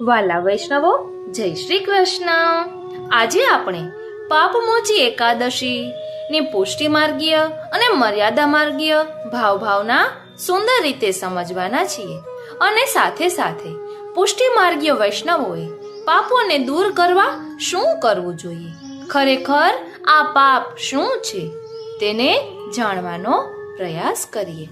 વાલા વૈષ્ણવો, જય શ્રી કૃષ્ણ. આજે આપણે પાપમોચી એકાદશી ની પુષ્ટિ માર્ગીય અને મર્યાદા માર્ગીય ભાવના સુંદર રીતે સમજવાના છીએ. અને સાથે સાથે પુષ્ટિ માર્ગીય વૈષ્ણવોએ પાપોને દૂર કરવા શું કરવું જોઈએ, ખરેખર આ પાપ શું છે તેને જાણવાનો પ્રયાસ કરીએ.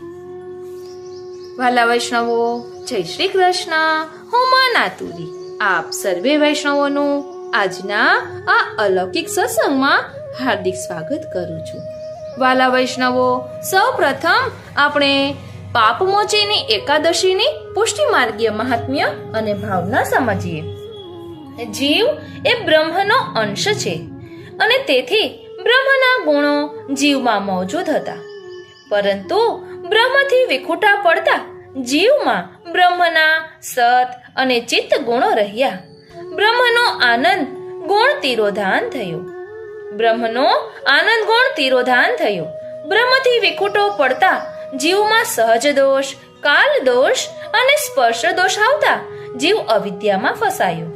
વાલા વૈષ્ણવો, જય શ્રી કૃષ્ણ. હું માનાતુરી આપ સર્વે વૈષ્ણવોનું આજના આ અલૌકિક સત્સંગમાં હાર્દિક સ્વાગત કરું છું. વાલા વૈષ્ણવો, સૌ પ્રથમ આપણે પાપમોચીની એકાદશીની પુષ્ટિ માર્ગીય મહાત્મ્ય અને ભાવના સમજીએ. જીવ એ બ્રહ્મનો અંશ છે અને તેથી બ્રહ્મના ગુણો જીવમાં મોજૂદ હતા, પરંતુ બ્રહ્મથી વિખૂટા પડતા જીવમાં બ્રહ્મના સત અને ચિત્ત ગુણો રહ્યા. બ્રહ્મનો આનંદ ગુણ તિરોધાન થયો. બ્રહ્મથી વિખૂટો પડતા જીવમાં સહજ દોષ, કાલ દોષ અને સ્પર્શ દોષ આવતા જીવ અવિદ્યામાં ફસાયો.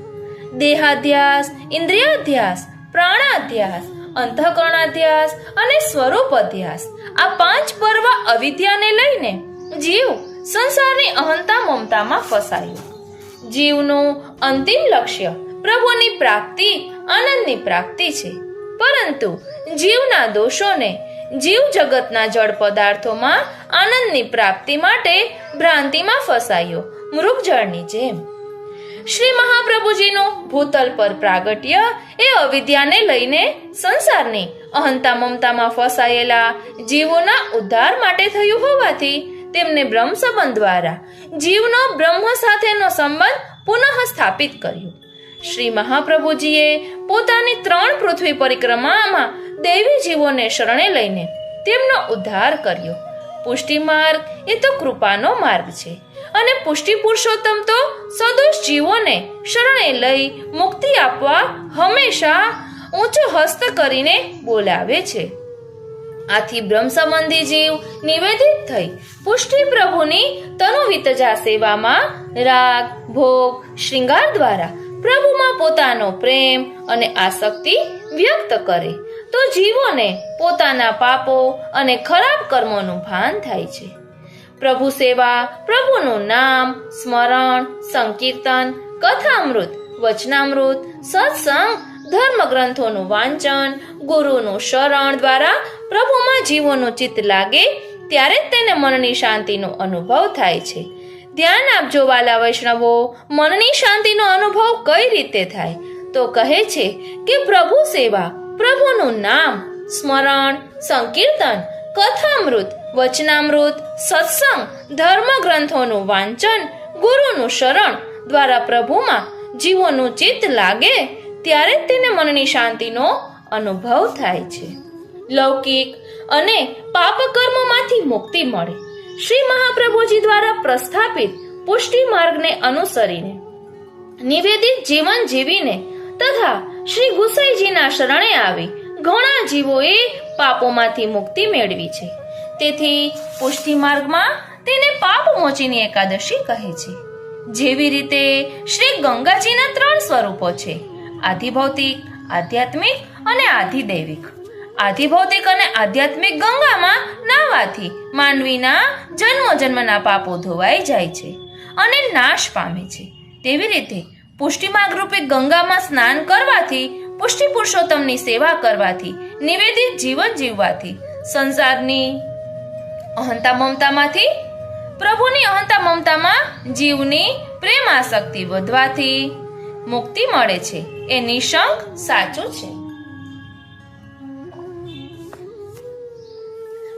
દેહાધ્યાસ, ઇન્દ્રિયાધ્યાસ, પ્રાણાધ્યાસ, અંતઃકરણાધ્યાસ અને સ્વરૂપ અધ્યાસ, આ 5 પર્વ અવિદ્યાને લઈને જીવ સંસારની અહંતા મમતામાં ફસાયો. જીવનું અંતિમ લક્ષ્ય પ્રભુની પ્રાપ્તિ, આનંદની પ્રાપ્તિ છે, પરંતુ જીવના દોષોને જીવ જગતના જળ પદાર્થોમાં આનંદની પ્રાપ્તિ માટે ભ્રાંતિમાં ફસાયો, મૃગજળની જેમ. શ્રી મહાપ્રભુજીનું ભૂતલ પર પ્રાગટ્ય એ અવિદ્યાને લઈને સંસારની અહંતા મમતામાં ફસાયેલા જીવોના ઉદ્ધાર માટે થયું હોવાથી તેમને બ્રહ્મ સંબંધ દ્વારા જીવનો બ્રહ્મ સાથેનો સંબંધ પુનઃ સ્થાપિત કર્યો. શ્રી મહાપ્રભુજીએ પોતાની 3 પૃથ્વી પરિક્રમામાં દૈવી જીવોને શરણે લઈને તેમનો ઉદ્ધાર કર્યો. પુષ્ટિ માર્ગ એ તો કૃપાનો માર્ગ છે અને પુષ્ટિ પુરુષોત્તમ તો સદોષ જીવોને શરણે લઈ મુક્તિ આપવા હંમેશા ઊંચો હસ્ત કરીને બોલાવે છે. આથી બ્રહ્મ સંબંધી જીવ નિવેદિત થઈ પુષ્ટિ પ્રભુની તનુવિતજા સેવામાં રાગ, ભોગ, શ્રૃંગાર દ્વારા પ્રભુમાં પોતાનો પ્રેમ અને આસક્તિ વ્યક્ત કરે તો જીવોને પોતાના પાપો અને ખરાબ કર્મોનું ભાન થાય છે. પ્રભુ સેવા, પ્રભુનું નામ સ્મરણ, સંકીર્તન, કથામૃત, વચનામૃત, સત્સંગ, ધર્મ ગ્રંથોનું વાંચન, ગુરુનું શરણ દ્વારા પ્રભુમાં જીવોનું ચિત્ત લાગે ત્યારે જ તેને મનની શાંતિનો અનુભવ થાય છે. ધ્યાન આપજો વાલા વૈષ્ણવો, મનની શાંતિનો અનુભવ કઈ રીતે થાય? તો કહે છે કે પ્રભુ સેવા, પ્રભુનું નામ સ્મરણ, સંકીર્તન, કથામૃત, વચનામૃત, સત્સંગ, ધર્મ ગ્રંથોનું વાંચન, ગુરુનું શરણ દ્વારા પ્રભુમાં જીવોનું ચિત્ત લાગે ત્યારે જ તેને મનની શાંતિનો અનુભવ થાય છે. લૌકિક અને પાપ કર્મોમાંથી મુક્તિ મળે. શ્રી મહાપ્રભુજી દ્વારા પ્રસ્થાપિત પુષ્ટિ માર્ગને અનુસરીને નિવેદિત જીવન જીવીને તથા શ્રી ગુસાઈજીના શરણે આવી ઘણા જીવોએ પાપોમાંથી મુક્તિ મેળવી છે. તેથી પુષ્ટિ માર્ગમાં તેને પાપમોચીની એકાદશી કહે છે. જેવી રીતે શ્રી ગંગાજીના 3 સ્વરૂપો છે: આધિભૌતિક, આધ્યાત્મિક અને આધિદૈવિક. આધિભૌતિક અને આધ્યાત્મિક ગંગામાં નાહવાથી માનવીના જન્મના પાપો ધોવાઈ જાય છે અને નાશ પામે છે. તેવી રીતે પુષ્ટિ માર્ગ રૂપી ગંગામાં સ્નાન કરવાથી, પુષ્ટિ પુરુષોત્તમની સેવા કરવાથી, નિવેદિત જીવન જીવવાથી સંસારની અહંતા મમતામાંથી પ્રભુની અહંતા મમતામાં જીવની પ્રેમાસક્તિ વધવાથી મુક્તિ મળે છે. એ નિશંક સાચું છે.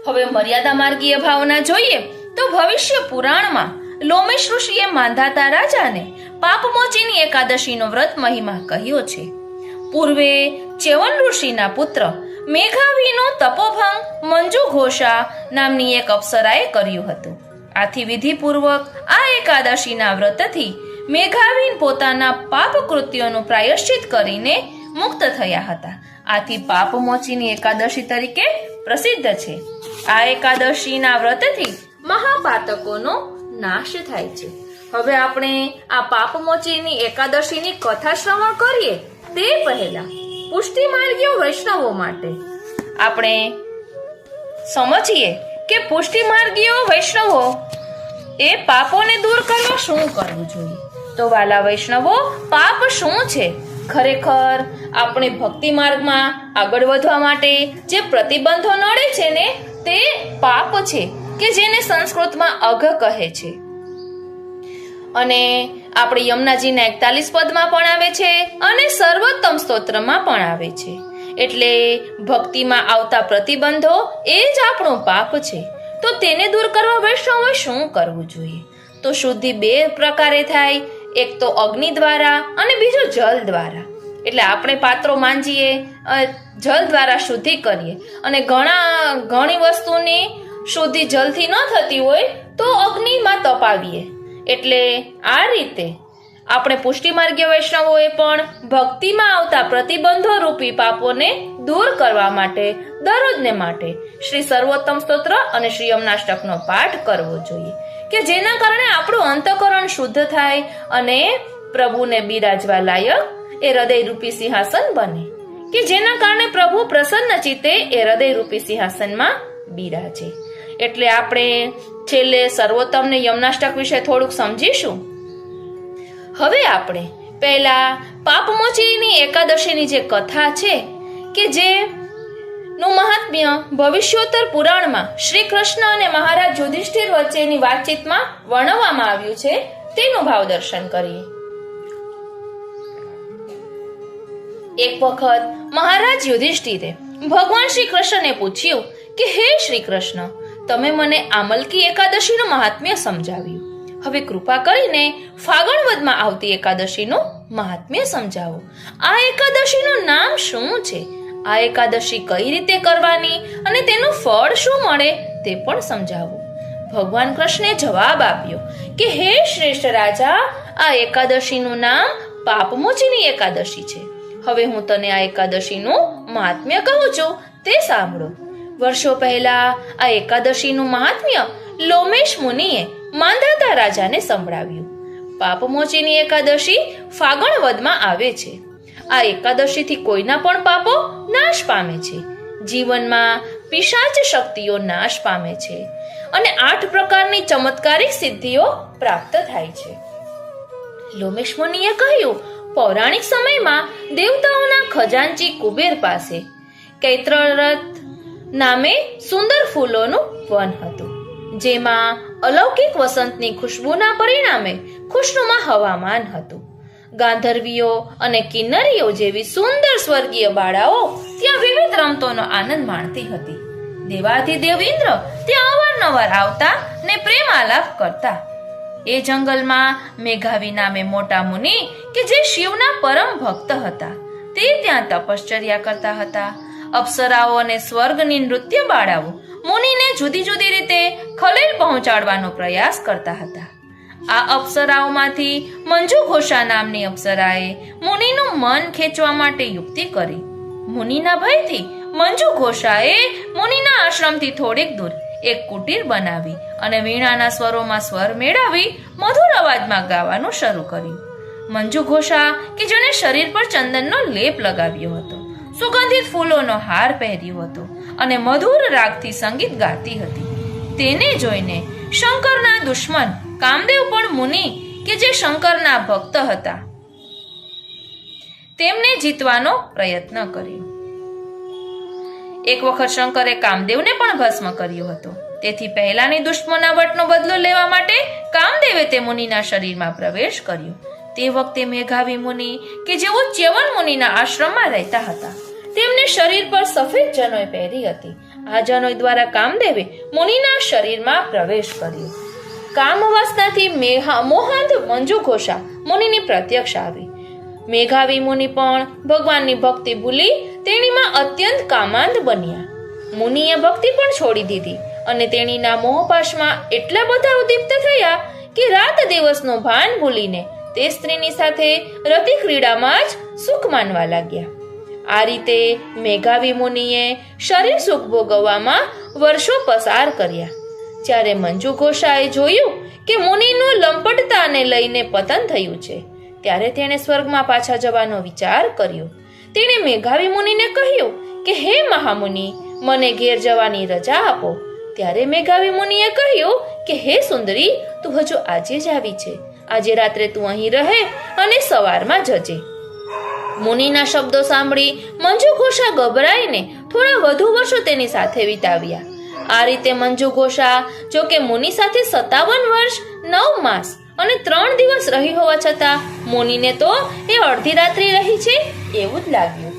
હવે મર્યાદા માર્ગીય ભાવના જોઈએ તો ભવિષ્ય પુરાણમાં લોમેશ ઋષિએ માંધાતા રાજાને પાપમોચીની એકાદશીનો વ્રત મહિમા કહ્યો છે. પૂર્વે ચેવન ઋષિના પુત્ર મેઘાવીનું તપોભંગ મંજુ ઘોષા નામની એક અપ્સરાએ કર્યું હતું. આથી વિધિપૂર્વક આ એકાદશીના વ્રતથી મેઘાવીન પોતાના પાપ કૃત્યોનું પ્રાયશ્ચિત કરીને મુક્ત થયા હતા. આથી પાપમોચીની એકાદશી તરીકે પ્રસિદ્ધ છે. આ એકાદશીના વ્રતથી મહાપાતકોનો નાશ થાય છે. હવે આપણે આ પાપમોચીની એકાદશીની કથા શ્રવણ કરીએ તે પહેલા પુષ્ટિ માર્ગીય વૈષ્ણવો માટે આપણે સમજીએ કે પુષ્ટિ માર્ગીય વૈષ્ણવો એ પાપોને દૂર કરવા શું કરવું જોઈએ. તો વાલા વૈષ્ણવો, પાપ શું છે? ખરેખર આપણે ભક્તિ માર્ગમાં આગળ વધવા માટે જે પ્રતિબંધો નડે છે ને તે પાપ છે કે જેને સંસ્કૃતમાં અઘ કહે છે. અને આપણે યમુનાજીના 41 પદમાં પણ આવે છે અને સર્વોત્તમ સ્તોત્રમાં પણ આવે છે. એટલે ભક્તિમાં આવતા પ્રતિબંધો એ જ આપણું પાપ છે. તો તેને દૂર કરવા વૈષ્ણવોએ શું કરવું જોઈએ? તો શુદ્ધિ 2 પ્રકારે થાય, એક તો અગ્નિ દ્વારા અને બીજો જલ દ્વારા. એટલે આપણે પાત્રો માંજીએ, જલ દ્વારા શુદ્ધિ કરીએ, અને ઘણી વસ્તુની શુદ્ધિ જલથી ન થતી હોય તો અગ્નિમાં તપાવીએ. એટલે આ રીતે આપણે પુષ્ટિ માર્ગીય વૈષ્ણવોએ પણ ભક્તિમાં આવતા પ્રતિબંધો રૂપી પાપોને દૂર કરવા માટે દરરોજને માટે શ્રી સર્વોત્તમ સ્તોત્ર અને શ્રી યમનાષ્ટકનો પાઠ કરવો જોઈએ, કે જેના કારણે આપણું અંતઃકરણ શુદ્ધ થાય અને પ્રભુને બિરાજવા લાયક એ હૃદયરૂપી સિંહાસન બને, કે જેના કારણે પ્રભુ પ્રસન્ન ચિત્તે એ હૃદયરૂપી સિંહાસનમાં બિરાજે. એટલે આપણે છેલ્લે સર્વોત્તમ ને યમનાષ્ટક વિશે થોડુંક સમજીશું. હવે આપણે પહેલા પાપમોચીની એકાદશીની જે કથા છે કે જે નું મહાત્મ્ય ભવિષ્યોત્તર પુરાણમાં શ્રી કૃષ્ણ અને મહારાજ યુધિષ્ઠિર વચ્ચેની વાતચીતમાં વર્ણવવામાં આવ્યું છે તેનું ભાવ દર્શન કરીએ. એક વખત મહારાજ યુધિષ્ઠિરે ભગવાન શ્રી કૃષ્ણને પૂછ્યું કે હે શ્રી કૃષ્ણ, તમે મને આમલકી એકાદશીનું મહાત્મ્ય સમજાવ્યું. હવે કૃપા કરીને ફાગણ વદમાં આવતી એકાદશીનું મહાત્મ્ય સમજાવો. આ એકાદશીનું નામ શું છે? આ એકાદશી કઈ રીતે કરવાની અને તેનું ફળ શું મળે તે પણ સમજાવો. ભગવાન કૃષ્ણે જવાબ આપ્યો કે હે શ્રેષ્ઠ રાજા, આ એકાદશીનું નામ પાપમોચીની એકાદશી છે. હવે હું તને આ એકાદશીનું મહાત્મ્ય કહું છું, તે સાંભળો. વર્ષો પહેલા આ એકાદશીનું મહાત્મ્ય લોમેશ મુનિએ માંધાતા રાજાને સંભળાવ્યું. પાપમોચીની એકાદશી ફાગણ વદમાં આવે છે. આ એકાદશીથી કોઈના પણ પાપો નાશ પામે છે. જીવનમાં પિશાચ શક્તિઓ નાશ પામે છે અને 8 પ્રકારની ચમત્કારિક સિદ્ધિઓ પ્રાપ્ત થાય છે. લોમેશ મુનિએ કહ્યું, પૌરાણિક સમયમાં દેવતાઓના ખજાનચી કુબેર પાસે કૈત્રરથ નામે સુંદર ફૂલોનું વન હતું, જેમાં અલૌકિક વસંતની ખુશ્બુના પરિણામે ખુશનુમા હવામાન હતું. ગાંધર્વીઓ અને કિન્નરીઓ જેવી સુંદર સ્વર્ગીય બાળાઓ ત્યાં વિવિધ રમતોનો આનંદ માણતી હતી. દેવાધિદેવ ઇન્દ્ર ત્યાં અવારનવાર આવતા ને પ્રેમ આલાપ કરતા. એ જંગલમાં મેઘાવી નામે મોટા મુનિ કે જે શિવના પરમ ભક્ત હતા, તે ત્યાં તપશ્ચર્યા કરતા હતા. અપ્સરાઓ અને સ્વર્ગની નૃત્ય બાળાઓ મુનિને જુદી જુદી રીતે ખલેલ પહોંચાડવાનો પ્રયાસ કરતા હતા. આ અપ્સરાઓમાંથી મંજુ ઘોષા નામની અપ્સરાએ મુનિનું મન ખેંચવા માટે યુક્તિ કરી. મુનિના ભયથી મંજુ ઘોષાએ મુનિના આશ્રમથી થોડીક દૂર એક કુટીર બનાવી અને વીણાના સ્વરોમાં સ્વર મેળવી મધુર અવાજમાં ગાવાનું શરૂ કર્યું. મંજુ ઘોષા કે જેણે શરીર પર ચંદનનો લેપ લગાવ્યો હતો, સુગંધિત ફૂલોનો હાર પહેર્યો હતો અને મધુર રાગથી સંગીત ગાતી હતી, તેને જોઈને શંકરના દુશ્મન કામદેવ પણ મુનિ કે જે શંકરના ભક્ત હતા તેમને જીતવાનો પ્રયત્ન કર્યો. એક વખત શંકરે કામદેવને પણ ભસ્મ કર્યો હતો. તેથી પહેલાની દુશ્મનાવટનો બદલો લેવા માટે કામદેવે તે મુનિના શરીરમાં પ્રવેશ કર્યો. તે વખતે મેઘાવી મુનિ કે જેઓ ચ્યવન મુનિના આશ્રમમાં રહેતા હતા, તેમને શરીર પર સફેદ જનોઈ પહેરી હતી. આ જનોઈ દ્વારા કામદેવે મુનિના શરીરમાં પ્રવેશ કર્યો. કામવાસનાથી મોહાંધ મંજુ ઘોષા મુનિની પ્રત્યક્ષ આવી. મેઘાવી મુનિ પણ ભગવાનની ભક્તિ ભૂલી તેણીમાં અત્યંત કામાંધ બન્યા. મુનિએ ભક્તિ પણ છોડી દીધી અને તેણીના મોહપાશમાં એટલા બધા ઉદ્દીપ્ત થયા કે રાત દિવસનું ભાન ભૂલીને તે સ્ત્રીની સાથે રતિ ક્રીડામાં જ સુખ માનવા લાગ્યા. આ રીતે મેઘાવી મુનિએ શરીર સુખ ભોગવવામાં વર્ષો પસાર કર્યા. જ્યારે મંજુ ઘોષાએ જોયું કે મુનિનું લંપટતાને લઈને પતન થયું છે. ત્યારે તેણે સ્વર્ગમાં પાછા જવાનો વિચાર કર્યો. તેણે મેઘાવી મુનિને કહ્યું કે હે મહામુનિ, મને ઘેર જવાની રજા આપો. ત્યારે મેઘાવી મુનિએ કહ્યું કે હે સુંદરી, તું હજુ આજે જ આવી છે. આજે રાત્રે તું અહીં રહે અને સવારમાં જજે. મુનિના શબ્દો સાંભળી મંજુ ઘોષા ગભરાઈને થોડા વધુ વર્ષો તેની સાથે વિતાવ્યા. આ રીતે મંજુ ઘોષા જો કે મુનિ સાથે 57 વર્ષ 9 માસ અને 3 દિવસ રહી હોવા છતાં મુનિને તો એ અડધી રાત્રિ રહી છે એવું જ લાગ્યું.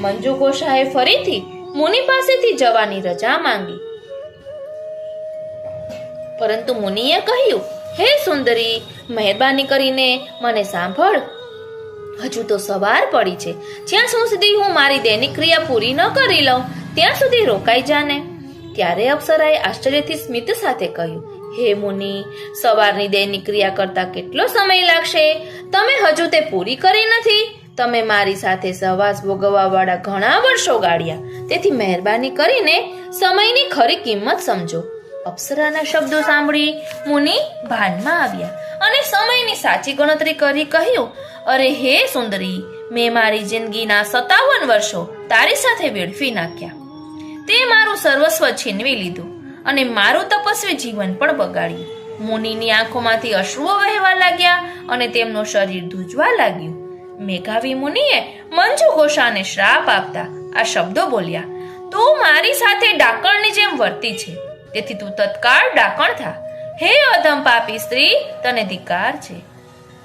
મંજુ ઘોષાએ ફરીથી મુનિ પાસેથી જવાની રજા માંગી, પરંતુ મુનિએ કહ્યું, હે સુંદરી, મહેરબાની કરીને મને સાંભળ. હજુ તો સવાર પડી છે. જ્યાં સુધી હું મારી દૈનિક ક્રિયા પૂરી ન કરી લઉં ત્યાં સુધી રોકાઈ જાને. ત્યારે અપ્સરાએ આશ્ચર્યથી સ્મિત સાથે કહ્યું, હે મુનિ, સવારની દૈનિક ક્રિયા કરતા કેટલો સમય લાગશે? તમે હજુ તે પૂરી કરી નથી. તમે મારી સાથે સહવાસ ભોગવવા વાળા ઘણા વર્ષો ગાળ્યા. તેથી મહેરબાની કરીને સમયની ખરી કિંમત સમજો. અપ્સરાના શબ્દો સાંભળી મુનિ ભાનમાં આવ્યા અને સમયની સાચી ગણતરી કરી કહ્યું, અરે હે સુંદરી, મેં મારી જિંદગીના 57 વર્ષો તારી સાથે વેડફી નાખ્યા. તે મારું સર્વસ્વ છીનવી લીધું અને મારું તપસ્વી જીવન પણ બગાડ્યું. મુનિની આંખોમાંથી અશ્રુઓ વહેવા લાગ્યા અને તેમનું શરીર ધ્રુજવા લાગ્યું. મેઘાવી મુનિએ મંજુ ઘોષાને શ્રાપ આપતા આ શબ્દો બોલ્યા, તું મારી સાથે ડાકણની જેમ વર્તી છે, તેથી તું તત્કાળ ડાકણ થા. હે અધમ પાપી સ્ત્રી, તને ધિક્કાર છે.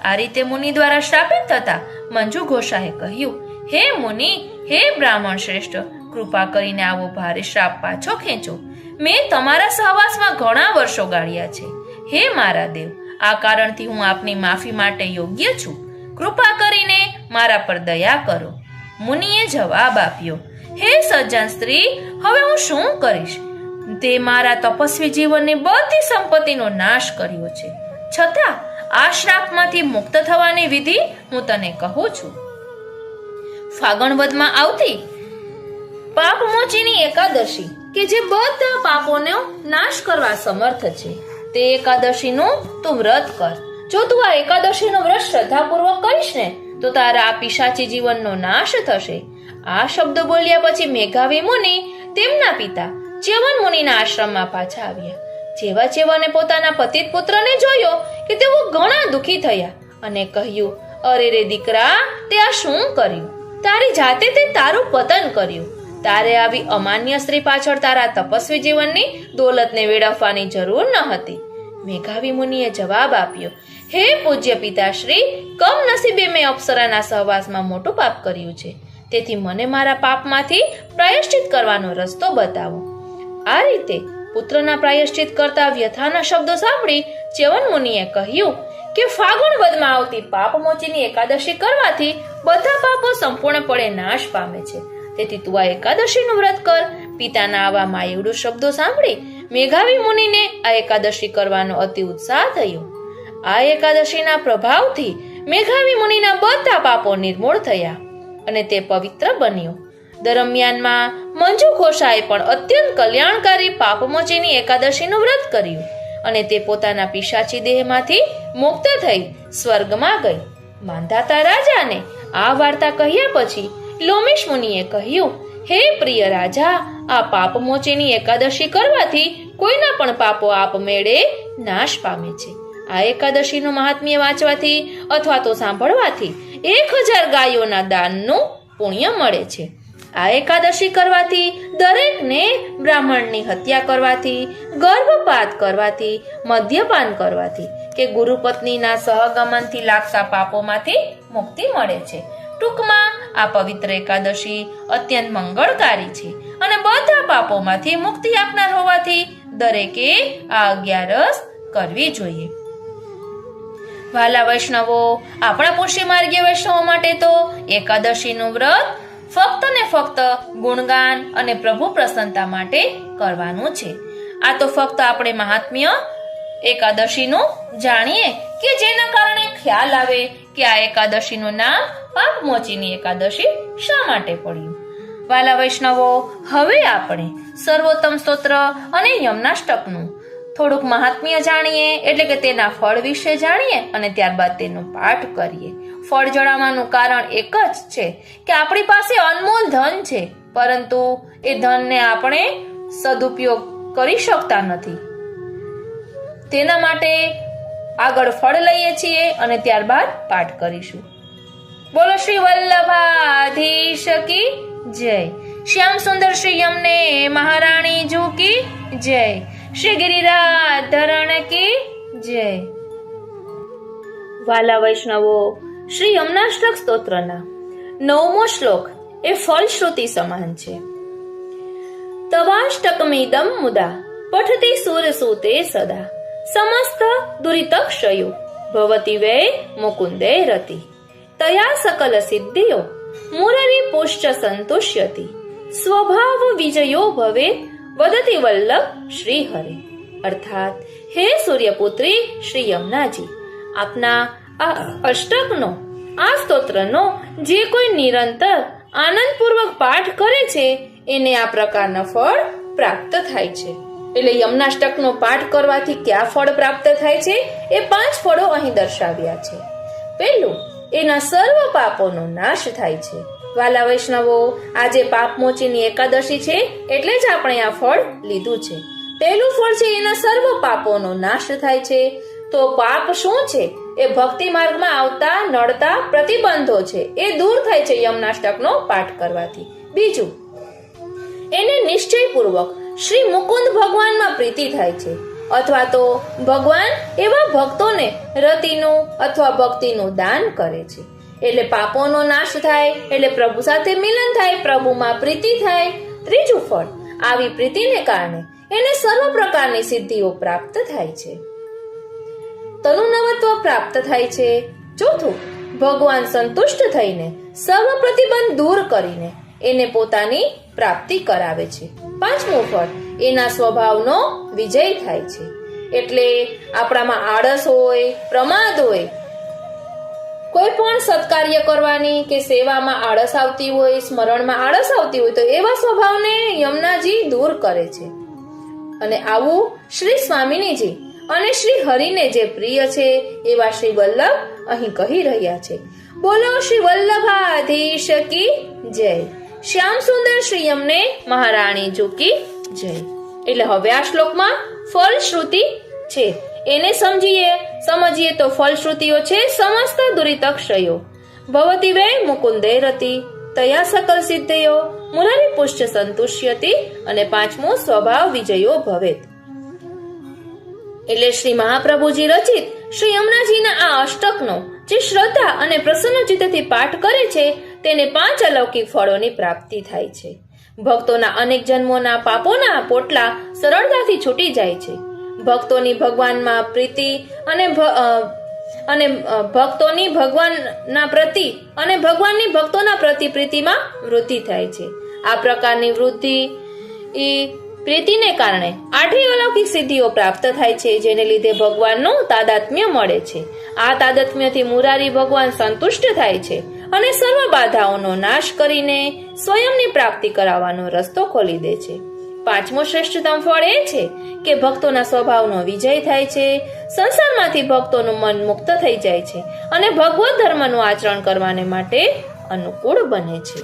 આ રીતે મુનિ દ્વારા શ્રાપિત થતા મંજુ ઘોષાએ કહ્યું, હે મુનિ, હે બ્રાહ્મણ શ્રેષ્ઠ, કૃપા કરીને આવો ભારે શ્રાપ પાછો ખેંચો. મેં તમારા સહવાસમાં ઘણા વર્ષો ગાળ્યા છે. હે મારા દેવ, આ કારણથી હું આપની માફી માટે યોગ્ય છું. કૃપા કરીને મારા પર દયા કરો. મુનિએ જવાબ આપ્યો, હે સજ્જન સ્ત્રી, હવે હું શું કરીશ? તે મારા તપસ્વી જીવનની બધી સંપત્તિનો નાશ કર્યો છે. છતાં આ શ્રાપમાંથી મુક્ત થવાની વિધિ હું તને કહું છું. ફાગણ વદમાં આવતી પાપમોચીની એકાદશી કે જે બધા પાપોનો નાશ કરવા સમર્થ છે, તે એકાદશીનું તું વ્રત કર. જો તું આ એકાદશીનું વ્રત શ્રદ્ધાપૂર્વક કરીશ ને તો તારા આ પિશાચી જીવનનો નાશ થશે. આ શબ્દો બોલ્યા પછી મેઘાવી મુનિ તેમના પિતા ચ્યવન મુનિના આશ્રમમાં પાછા આવ્યા. જેવા ચ્યવને પોતાના પતિત પુત્રને જોયો કે તેઓ ઘણા દુઃખી થયા અને કહ્યું, અરે રે દીકરા, તે આ શું કર્યું? તારી જાતે તે તારું પતન કર્યું. તારે આવી અમાન્ય સ્ત્રી પાછળ તારા તપસ્વી જીવનની દોલતને વેડફવાની જરૂર ન હતી. મેઘાવી મુનિએ જવાબ આપ્યો, હે પૂજ્ય પિતાશ્રી, કમનસીબે મેં અપ્સરાના સહવાસમાં મોટું પાપ કર્યું છે. તેથી મને મારા પાપમાંથી પ્રાયશ્ચિત કરવાનો રસ્તો બતાવો. આ રીતે પુત્રના પ્રાયશ્ચિત કરતા વ્યથાના શબ્દો સાંભળી ચ્યવન મુનિએ કહ્યું કે ફાગણ વદમાં આવતી પાપમોચીની એકાદશી કરવાથી બધા પાપો સંપૂર્ણપણે નાશ પામે છે. તેથી તું આ એકાદશીનું વ્રત કર. પિતાના આવા માયુડુ શબ્દો સાંભળી મેઘાવી મુનિને આ એકાદશી કરવાનો અતિ ઉત્સાહ થયો. આ એકાદશીના પ્રભાવથી મેઘાવી મુનિના બધા પાપો નિર્મૂળ થયા અને તે પવિત્ર બન્યો. દરમિયાનમાં મંજુ ઘોષાએ પણ અત્યંત કલ્યાણકારી પાપમોચીની એકાદશીનું વ્રત કર્યું અને તે પોતાના પિશાચી દેહમાંથી મુક્ત થઈ સ્વર્ગમાં ગઈ. માંધાતા રાજાને આ વાર્તા કહ્યા પછી લોમેશ મુનિએ કહ્યું, હે પ્રિય રાજા, આ પાપમોચીની એકાદશી કરવાથી કોઈના પણ પાપો આપમેળે નાશ પામે છે. આ એકાદશીનું મહાત્મ્ય વાંચવાથી અથવા તો સાંભળવાથી 1000 ગાયોના દાનનું પુણ્ય મળે છે. આ એકાદશી કરવાથી દરેકને બ્રાહ્મણની હત્યા કરવાથી, ગર્ભપાત કરવાથી, મદ્યપાન કરવાથી કે ગુરુપત્નીના સહગમનથી લાગતા પાપોમાંથી મુક્તિ મળે છે. ટૂંકમાં આ પવિત્ર એકાદશી અત્યંત મંગળકારી છે અને બધા પાપોમાંથી મુક્તિ આપનાર હોવાથી દરેકે આ 11 કરવી જોઈએ. વાલા વૈષ્ણવો, આપણા પુષ્ટિ માર્ગીય વૈષ્ણવો માટે તો એકાદશીનું વ્રત ફક્ત ને ફક્ત ગુણગાન અને પ્રભુ પ્રસન્નતા માટે કરવાનું છે. આ તો ફક્ત આપણે મહાત્મ્ય એકાદશીનું જાણીએ કે જેના કારણે ખ્યાલ આવે કે આ એકાદશીનું નામ પાપમોચીની એકાદશી શા માટે પડ્યું. વાલા વૈષ્ણવો, હવે આપણે સર્વોત્તમ સ્તોત્ર અને યમનાષ્ટકનું થોડુંક મહાત્મ્ય જાણીએ, એટલે કે તેના ફળ વિશે જાણીએ અને ત્યારબાદ તેનો પાઠ કરીએ. ફળ જણાવવાનું કારણ એક જ છે કે આપણી પાસે અનમોલ ધન છે, પરંતુ એ ધનને આપણે સદુપયોગ કરી શકતા નથી. તેના માટે આગળ ફળ લઈએ છીએ અને ત્યારબાદ પાઠ કરીશું. બોલો શ્રી વલ્લભાધીશ કી જય. શ્યામ સુંદર શ્રી યમને મહારાણી જુ કી જય. શ્રી ગિરિરાજ ધરણ કી જય. વાલા વૈષ્ણવો, શ્રી યમનાષ્ટક સ્તોત્રના 9મો શ્લોક એ ફલશ્રુતિ સમાન છે. તવાષ્ટકમિદં મુદા પઠતી સુરસુતે સદા સમસ્ત દુરિતક્ષયો ભવતી વે મુકુંદે રતિ તયા સકલ સિદ્ધિયો મુરરી પુષ્ટ સંતુષ્યતિ સ્વભાવ વિજયો ભવે વદતિ વલ્લભ શ્રી હરે. અર્થાત, હે સૂર્યપુત્રી શ્રી યમુનાજી, આપના આ અષ્ટકનો, આ સ્તોત્રનો જે કોઈ નિરંતર આનંદપૂર્વક પાઠ કરે છે એને આ પ્રકારના ફળ પ્રાપ્ત થાય છે. એટલે યમનાષ્ટકનો પાઠ કરવાથી કયા ફળ પ્રાપ્ત થાય છે એ 5 ફળો અહીં દર્શાવ્યા છે. પહેલું, એના સર્વ પાપોનો નાશ થાય છે. વાલા વૈષ્ણવો, આજે પાપમોચીની એકાદશી છે એટલે જ આપણે આ ફળ લીધું છે. પહેલું ફળ છે એના સર્વ પાપોનો નાશ થાય છે. તો પાપ શું છે? એ ભક્તિ માર્ગમાં આવતા નડતા પ્રતિબંધો છે, એ દૂર થાય છે યમનાષ્ટકનો પાઠ કરવાથી. બીજું, એને નિશ્ચયપૂર્વક શ્રી મુકુંદ ભગવાનમાં પ્રીતિ થાય છે, અથવા તો ભગવાન એવા ભક્તોને રતિનું અથવા ભક્તિનું દાન કરે છે. એટલે પાપોનો નાશ થાય, એટલે પ્રભુ સાથે મિલન થાય, પ્રભુમાં પ્રીતિ થાય. ત્રીજું ફળ, આવી પ્રીતિને કારણે એને સર્વ પ્રકારની સિદ્ધિઓ પ્રાપ્ત થાય છે, તનુનવત્વ પ્રાપ્ત થાય છે. ચોથું, ભગવાન સંતુષ્ટ થઈને સર્વ પ્રતિબંધ દૂર કરીને એને પોતાની પ્રાપ્તિ કરાવે છે. પાંચમું ફળ, એના સ્વભાવનો વિજય થાય છે. એટલે આપણામાં આળસ હોય, પ્રમાદ હોય, કોઈ પણ સત્કાર્ય કરવાની કે સેવામાં આળસ આવતી હોય, સ્મરણમાં આળસ આવતી હોય, તો એવા સ્વભાવને યમુનાજી દૂર કરે છે. અને આવું શ્રી સ્વામિનીજી અને શ્રી હરિને જે પ્રિય છે એવા શ્રી વલ્લભ અહીં કહી રહ્યા છે. બોલો શ્રી વલ્લભાધીશ કી જય. શ્યામ સુંદર શ્રી યમને મહારાણી જુ કી જય. એટલે હવે આ શ્લોકમાં ફલશ્રુતિ છે, એને સમજીએ તો ફલશ્રુતિઓ છે સમસ્ત દુરિતક્ષયો ભવતી વે મુકુંદે રતિ તયા સકલ સિદ્ધયો મુરારી પુષ્ટ સંતુષ્યતિ અને પાંચમો સ્વભાવ વિજયો ભવેત. એટલે શ્રી મહાપ્રભુજી રચિત શ્રી યમુનાજીના આ અષ્ટકનો જે શ્રદ્ધા અને પ્રસન્ન ચિત્તથી પાઠ કરે છે તેને 5 અલૌકિક ફળોની પ્રાપ્તિ થાય છે. ભક્તોના અનેક જન્મોના પાપોના પોટલા સરળતાથી છૂટી જાય છે. ભક્તોની ભગવાનમાં પ્રીતિ અને ભક્તોની ભગવાનના પ્રતિ અને ભગવાનની ભક્તોના પ્રતિ પ્રીતિમાં વૃદ્ધિ થાય છે. આ પ્રકારની વૃદ્ધિ પ્રીતિને કારણે 8 અલૌકિક સિદ્ધિઓ પ્રાપ્ત થાય છે, જેને લીધે ભગવાનનું તાદાત્મ્ય મળે છે. આ તાદાત્મ્યથી મુરારી ભગવાન સંતુષ્ટ થાય છે અને સર્વ બાધાઓનો નાશ કરીને સ્વયંની પ્રાપ્તિ કરાવવાનો રસ્તો ખોલી દે છે. પાંચમું શ્રેષ્ઠતમ ફળ એ છે કે ભક્તોના સ્વભાવનો વિજય થાય છે, સંસારમાંથી ભક્તોનું મન મુક્ત થઈ જાય છે અને ભગવત ધર્મનું આચરણ કરવાને માટે અનુકૂળ બને છે.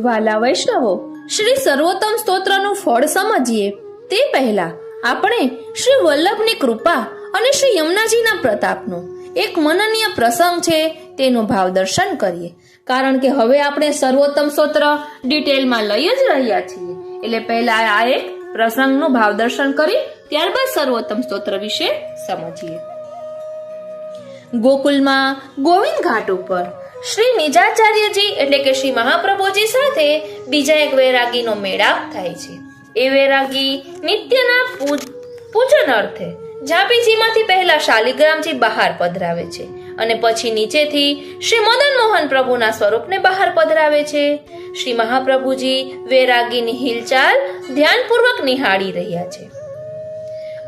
વાલા વૈષ્ણવો, શ્રી સર્વોત્તમ સ્તોત્રનું ફળ સમજીએ તે પહેલા આપણે શ્રી વલ્લભની કૃપા અને શ્રી યમુનાજીના પ્રતાપનો એક મનનીય પ્રસંગ છે તેનું ભાવ દર્શન કરીએ. કારણ કે હવે આપણે સર્વોત્તમ સ્તોત્ર ડિટેલમાં લઈ જ રહ્યા છીએ, એટલે પહેલા આ એક પ્રસંગનું ભાવ દર્શન કરી ત્યારબાદ સર્વોત્તમ સ્તોત્ર વિશે સમજીએ. ગોકુલમાં ગોવિંદ ઘાટ ઉપર શ્રી નિજાચાર્યજી એટલે કે શ્રી મહાપ્રભુજી સાથે બીજા એક વૈરાગીનો મેળાપ થાય છે. એ વૈરાગી નિત્યના પૂજન અર્થે ઝાંપીજીમાંથી પહેલા શાલિગ્રામજી બહાર પધરાવે છે અને પછી નીચેથી શ્રી મદન મોહન પ્રભુના સ્વરૂપને બહાર પધરાવે છે. શ્રી મહાપ્રભુજી વૈરાગીની હિલચાલ ધ્યાનપૂર્વક નિહાળી રહ્યા છે.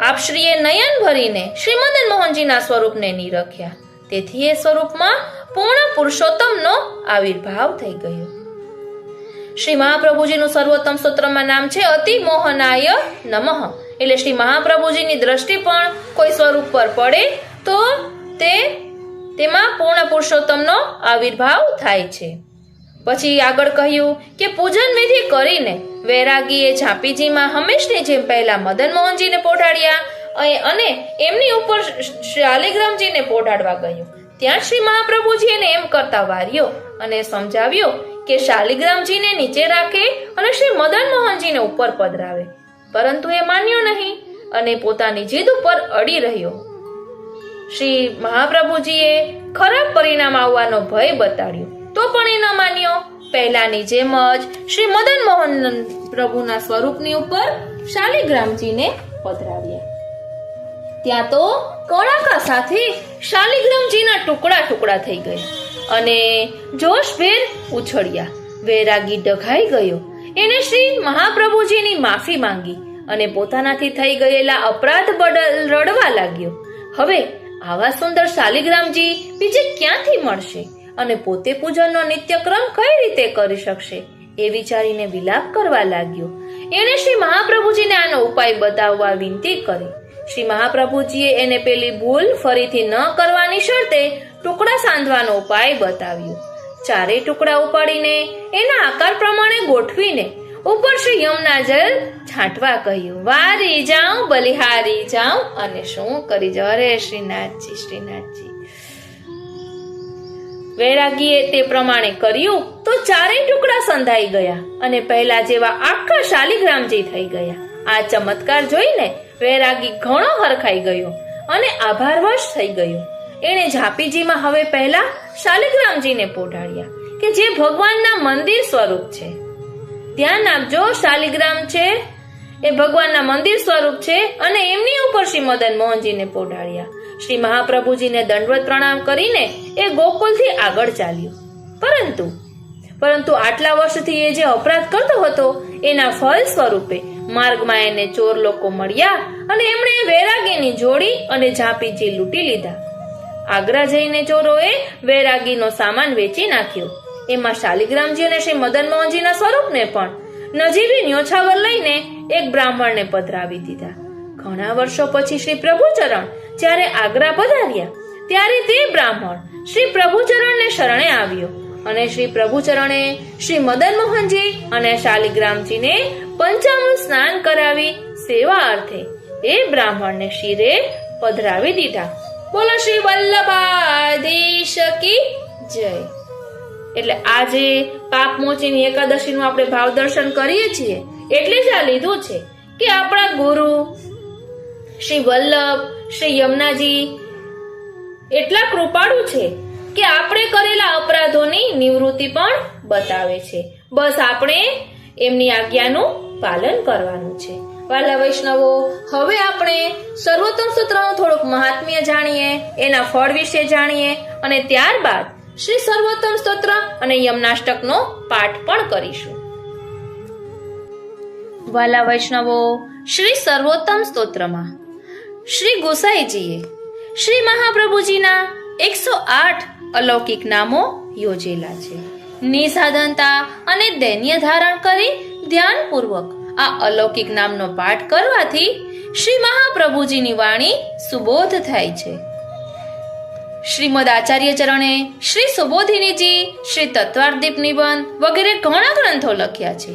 આપશ્રીએ નયન ભરીને શ્રી મદન મોહનજીના સ્વરૂપને નિરખ્યા, તેથી એ સ્વરૂપમાં પૂર્ણ પુરુષોત્તમનો આવિર્ભાવ થઈ ગયો. શ્રી મહાપ્રભુજીનું સર્વોત્તમ સ્તોત્રમાં નામ છે અતિ મોહનાય નમઃ. એટલે શ્રી મહાપ્રભુજીની દ્રષ્ટિ પણ કોઈ સ્વરૂપ પર પડે તો તેમાં પૂર્ણ પુરુષોત્તમનો આવિર્ભાવ થાય છે. પછી આગળ કહ્યું કે પૂજન વિધિ કરીને વૈરાગીએ ઝાંપીજીમાં હંમેશની જેમ પહેલા મદન મોહનજીને પોઢાડ્યા અને એમની ઉપર શાલિગ્રામજીને પોઢાડવા ગયું. ત્યાં શ્રી મહાપ્રભુજી એને એમ કરતા વાર્યો અને સમજાવ્યો કે શાલિગ્રામજીને નીચે રાખે અને શ્રી મદન મોહનજીને ઉપર પધરાવે. પરંતુ એ માન્યો નહીં અને પોતાની જીદ ઉપર અડી રહ્યો. શ્રી મહાપ્રભુજીએ ખરાબ પરિણામ આવવાનો ભય બતાડ્યો તો પણ એ ન માન્યો. પહેલાની જેમ જ શ્રી મદન મોહન પ્રભુના સ્વરૂપની ઉપર શાલિગ્રામજીને પધરાવ્યા. ત્યાં તો કડાકા સાથે શાલિગ્રામજીના ટુકડા ટુકડા થઈ ગયા અને જોશભેર ઉછળ્યા. વૈરાગી ડઘાઈ ગયો. એને શ્રી મહાપ્રભુજીની માફી માંગી અને પોતાનાથી થઈ ગયેલા અપરાધ બદલ રડવા લાગ્યો. હવે આવા સુંદર શાલિગ્રામજી બીજે ક્યાંથી મળશે અને પોતે પૂજનનો નિત્યક્રમ કઈ રીતે કરી શકશે એ વિચારીને વિલાપ કરવા લાગ્યો. એણે શ્રી મહાપ્રભુજીને આનો ઉપાય બતાવવા વિનંતી કરી. શ્રી મહાપ્રભુજીએ એને પેલી ભૂલ ફરીથી ન કરવાની શરતે ટુકડા સાંધવાનો ઉપાય બતાવ્યો. ચારેય ટુકડા ઉપાડીને એના આકાર પ્રમાણે ગોઠવીને ઉપર શ્રી યમુના જળ છાંટવા કહ્યું. વારી જાઉં બલિહારી જાઉં અને શું કરી જાઉં. અરે શ્રીનાથજી શ્રીનાથજી. વૈરાગીએ તે પ્રમાણે કર્યું તો ચારેય ટુકડા સંધાઈ ગયા અને પહેલા જેવા આખા શાલિગ્રામજી થઈ ગયા. આ ચમત્કાર જોઈને વૈરાગી ઘણો હરખાઈ ગયો અને આભારવશ થઈ ગયો. એણે ઝાંપીજીમાં હવે પહેલા શાલિગ્રામજીને પોઢાડ્યા કે જે ભગવાનના મંદિર સ્વરૂપ છે. ધ્યાન આપજો, શાલિગ્રામ છે એ ભગવાનના મંદિર સ્વરૂપ છે અને એમની ઉપર શ્રી મદન મોહનજીને પોઢાડ્યા. શ્રી મહાપ્રભુજીને દંડવત પ્રણામ કરીને એ ગોકુલથી આગળ ચાલ્યો. પરંતુ આટલા વર્ષથી એ જે અપરાધ કરતો હતો એના ફળ સ્વરૂપે માર્ગમાં એને ચોર લોકો મળ્યા અને એમણે વૈરાગીની જોડી અને ઝાંપીજી લૂંટી લીધા. આગ્રા જઈને ચોરોએ વૈરાગીનો સામાન વેચી નાખ્યો. એમાં શાલિગ્રામજી અને શ્રી મદન મોહનજીના સ્વરૂપને પણ નજીવી ન્યોછાવર લઈને એક બ્રાહ્મણને પધરાવી દીધા. ઘણા વર્ષો પછી શ્રી પ્રભુચરણ જ્યારે આગ્રા પધાર્યા ત્યારે તે બ્રાહ્મણ શ્રી પ્રભુચરણને શરણે આવ્યો અને શ્રી પ્રભુચરણે શ્રી મદન મોહનજી અને શાલિગ્રામજીને પંચામૃત સ્નાન કરાવી સેવા અર્થે એ બ્રાહ્મણને શિરે પધરાવી દીધા. બોલો શ્રી વલ્લભાધીશ કી જય. એટલે આજે પાપ મોચીની એકાદશીનું આપણે ભાવ દર્શન કરીએ છીએ એટલે જ આ લીધું છે કે આપણા ગુરુ શ્રી વલ્લભ શ્રી યમુનાજી એટલા કૃપાળુ છે કે આપણે કરેલા અપરાધોની નિવૃત્તિ પણ બતાવે છે. બસ આપણે એમની આજ્ઞાનું પાલન કરવાનું છે. વાલા વૈષ્ણવો, હવે આપણે સર્વોત્તમ સૂત્રનું થોડુંક મહાત્મ્ય જાણીએ, એના ફળ વિશે જાણીએ અને ત્યારબાદ શ્રી સર્વોત્તમ સ્તોત્ર અને યમનાષ્ટકનો પાઠ પણ કરીશું. વાલા વૈષ્ણવો, શ્રી સર્વોત્તમ સ્તોત્રમાં શ્રી ગોસાઈજીએ શ્રી મહાપ્રભુજીના 108 અલૌકિક નામો યોજેલા છે. નિસાધનતા અને દૈન્ય ધારણ કરી ધ્યાનપૂર્વક આ અલૌકિક નામનો પાઠ કરવાથી શ્રી મહાપ્રભુજીની વાણી સુબોધ થાય છે. શ્રીમદ આચાર્ય ચરણે શ્રી સુબોધિનીજી, શ્રી તત્વાર્દીપ નિબંધ વગેરે ઘણા ગ્રંથો લખ્યા છે.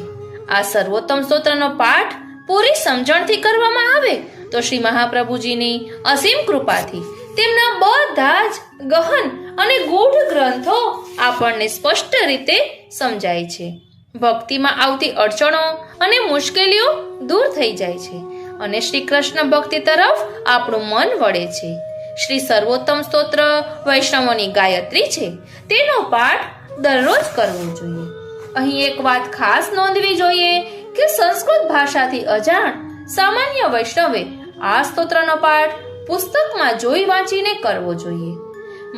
આ સર્વોત્તમ સ્તોત્રનો પાઠ પૂરી સમજણથી કરવામાં આવે તો શ્રી મહાપ્રભુજીની અસીમ કૃપાથી તેમના બધા જ ગહન અને ગૂઢ ગ્રંથો આપણને સ્પષ્ટ રીતે સમજાય છે. ભક્તિમાં આવતી અડચણો અને મુશ્કેલીઓ દૂર થઈ જાય છે અને શ્રી કૃષ્ણ ભક્તિ તરફ આપણું મન વળે છે. શ્રી સર્વોત્તમ સ્તોત્ર વૈષ્ણવોની ગાયત્રી છે, તેનો પાઠ દરરોજ કરવો જોઈએ. અહીં એક વાત ખાસ નોંધવી જોઈએ કે સંસ્કૃત ભાષાથી અજાણ સામાન્ય વૈષ્ણવે આ સ્તોત્રનો પાઠ પુસ્તકમાં જોઈ વાંચીને કરવો જોઈએ.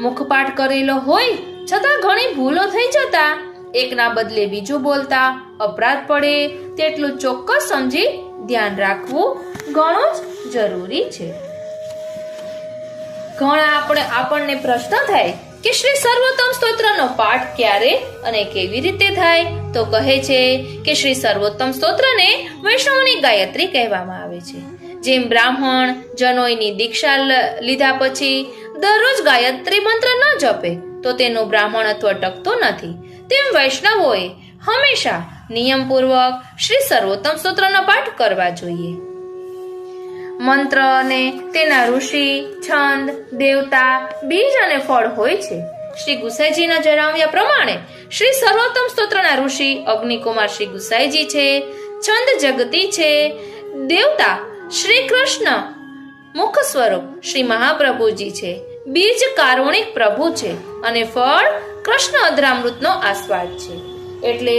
મુખપાઠ કરેલો હોય છતાં ઘણી ભૂલો થઈ જતા એકના બદલે બીજું બોલતા અપરાધ પડે તેટલું ચોક્કસ સમજી ધ્યાન રાખવું ઘણું જ જરૂરી છે. ઘણા આપણને પ્રશ્ન થાય કે શ્રી સર્વોત્તમ સ્તોત્રનો પાઠ ક્યારે અને કેવી રીતે થાય? તો કહે છે કે શ્રી સર્વોત્તમ સ્તોત્રને વૈષ્ણવની ગાયત્રી કહેવામાં આવે છે. જેમ બ્રાહ્મણ જનોઈની દીક્ષા લીધા પછી દરરોજ ગાયત્રી મંત્ર ન જપે તો તેનું બ્રાહ્મણત્વ ટકતું નથી, તેમ વૈષ્ણવોએ હંમેશા નિયમપૂર્વક શ્રી સર્વોત્તમ સ્તોત્રનો પાઠ કરવા જોઈએ. મંત્ર અને તેના ઋષિ, છંદ, દેવતા, બીજ અને ફળ હોય છે. શ્રી ગુસાઈજીના જણાવ્યા પ્રમાણે શ્રી સર્વોત્તમ સ્તોત્રના ઋષિ અગ્નિકુમાર શ્રી ગુસાઈજી છે, છંદ જગતી છે, દેવતા શ્રી કૃષ્ણ મુખ સ્વરૂપ શ્રી મહાપ્રભુજી છે, બીજ કારુણિક પ્રભુ છે અને ફળ કૃષ્ણ અધરામૃતનો આસ્વાદ છે. એટલે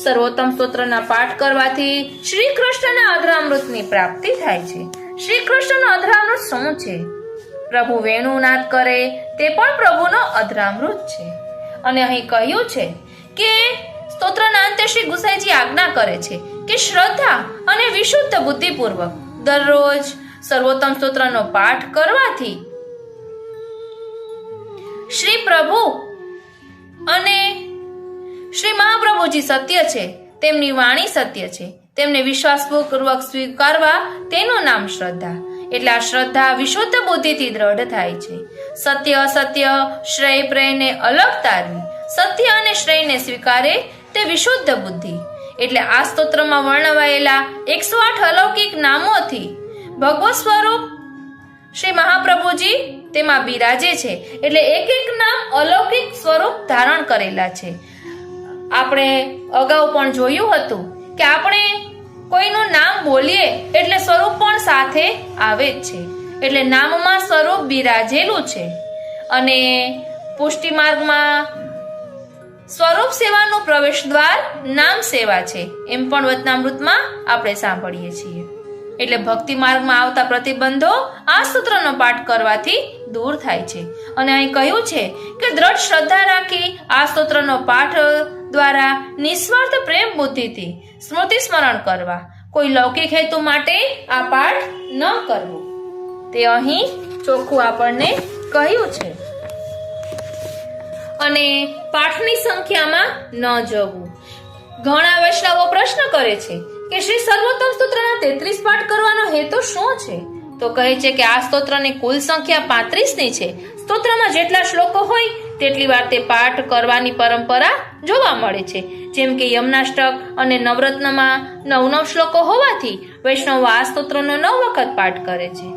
સર્વોત્તમ સ્તોત્રના પાઠ કરવાથી શ્રી કૃષ્ણના અધરામૃતની પ્રાપ્તિ થાય છે. શ્રી કૃષ્ણનો અધરામૃત શું છે? પ્રભુ વેણુનાદ કરે તે પણ પ્રભુનો અધરામૃત છે. અને અહીં કહ્યું છે કે સ્તોત્રના અંતે શ્રી ગુસાઈજી આજ્ઞા કરે છે કે શ્રદ્ધા અને વિશુદ્ધ બુદ્ધિપૂર્વક દરરોજ સર્વોત્તમ સ્તોત્રનો પાઠ કરવાથી શ્રી પ્રભુ અને શ્રી મહાપ્રભુજી સત્ય છે, તેમની વાણી સત્ય છે, તેમને વિશ્વાસપૂર્વક સ્વીકારવા તેનું નામ શ્રદ્ધા. એટલે આ શ્રદ્ધા વિશુદ્ધ બુદ્ધિથી દ્રઢ થાય છે. સત્ય અસત્ય શ્રેય પ્રેયને અલગ તારવી, સત્ય અને શ્રેયને સ્વીકારે તે વિશુદ્ધ બુદ્ધિ. એટલે આ સ્તોત્રમાં વર્ણવાયેલા 108 અલૌકિક નામોથી ભગવત સ્વરૂપ શ્રી મહાપ્રભુજી તેમાં બિરાજે છે. એટલે એક એક નામ અલૌકિક સ્વરૂપ ધારણ કરેલા છે. આપણે અગાઉ પણ જોયું હતું કે આપણે કોઈનું નામ બોલીએ એટલે સ્વરૂપ પણ સાથે આવે જ છે. એટલે નામમાં સ્વરૂપ બિરાજેલું છે. અને પુષ્ટિ માર્ગમાં સ્વરૂપ સેવાનું પ્રવેશ દ્વાર નામ સેવા છે, એમ પણ વચનામૃતમાં આપણે સાંભળીએ છીએ. એટલે ભક્તિ માર્ગમાં આવતા પ્રતિબંધો આ સૂત્રનો પાઠ કરવાથી દૂર થાય છે. અને અહીં કહ્યું છે કે દ્રઢ શ્રદ્ધા રાખી આ સ્તોત્રનો પાઠ દ્વારા નિસ્વાર્થ પ્રેમ બુદ્ધિથી સ્મૃતિ સ્મરણ કરવા, કોઈ લૌકિક હેતુ માટે આ પાઠ ન કરવો, તે અહીં ચોખ્ખું આપણને કહ્યું છે. અને પાઠની સંખ્યામાં ન જવું. ઘણા વૈષ્ણવો પ્રશ્ન કરે છે કે શ્રી સર્વોત્તમ સ્તોત્રના 33 પાઠ કરવાનો હેતુ શું છે? તો કહે છે કે આ સ્તોત્રની કુલ સંખ્યા 35ની છે. સ્તોત્રમાં જેટલા શ્લોકો હોય તેટલી વાર તે પાઠ કરવાની પરંપરા જોવા મળે છે. જેમ કે યમનાષ્ટક અને નવરત્નમાં 9 શ્લોકો હોવાથી વૈષ્ણવો આ સ્તોત્રનો 9 વખત પાઠ કરે છે.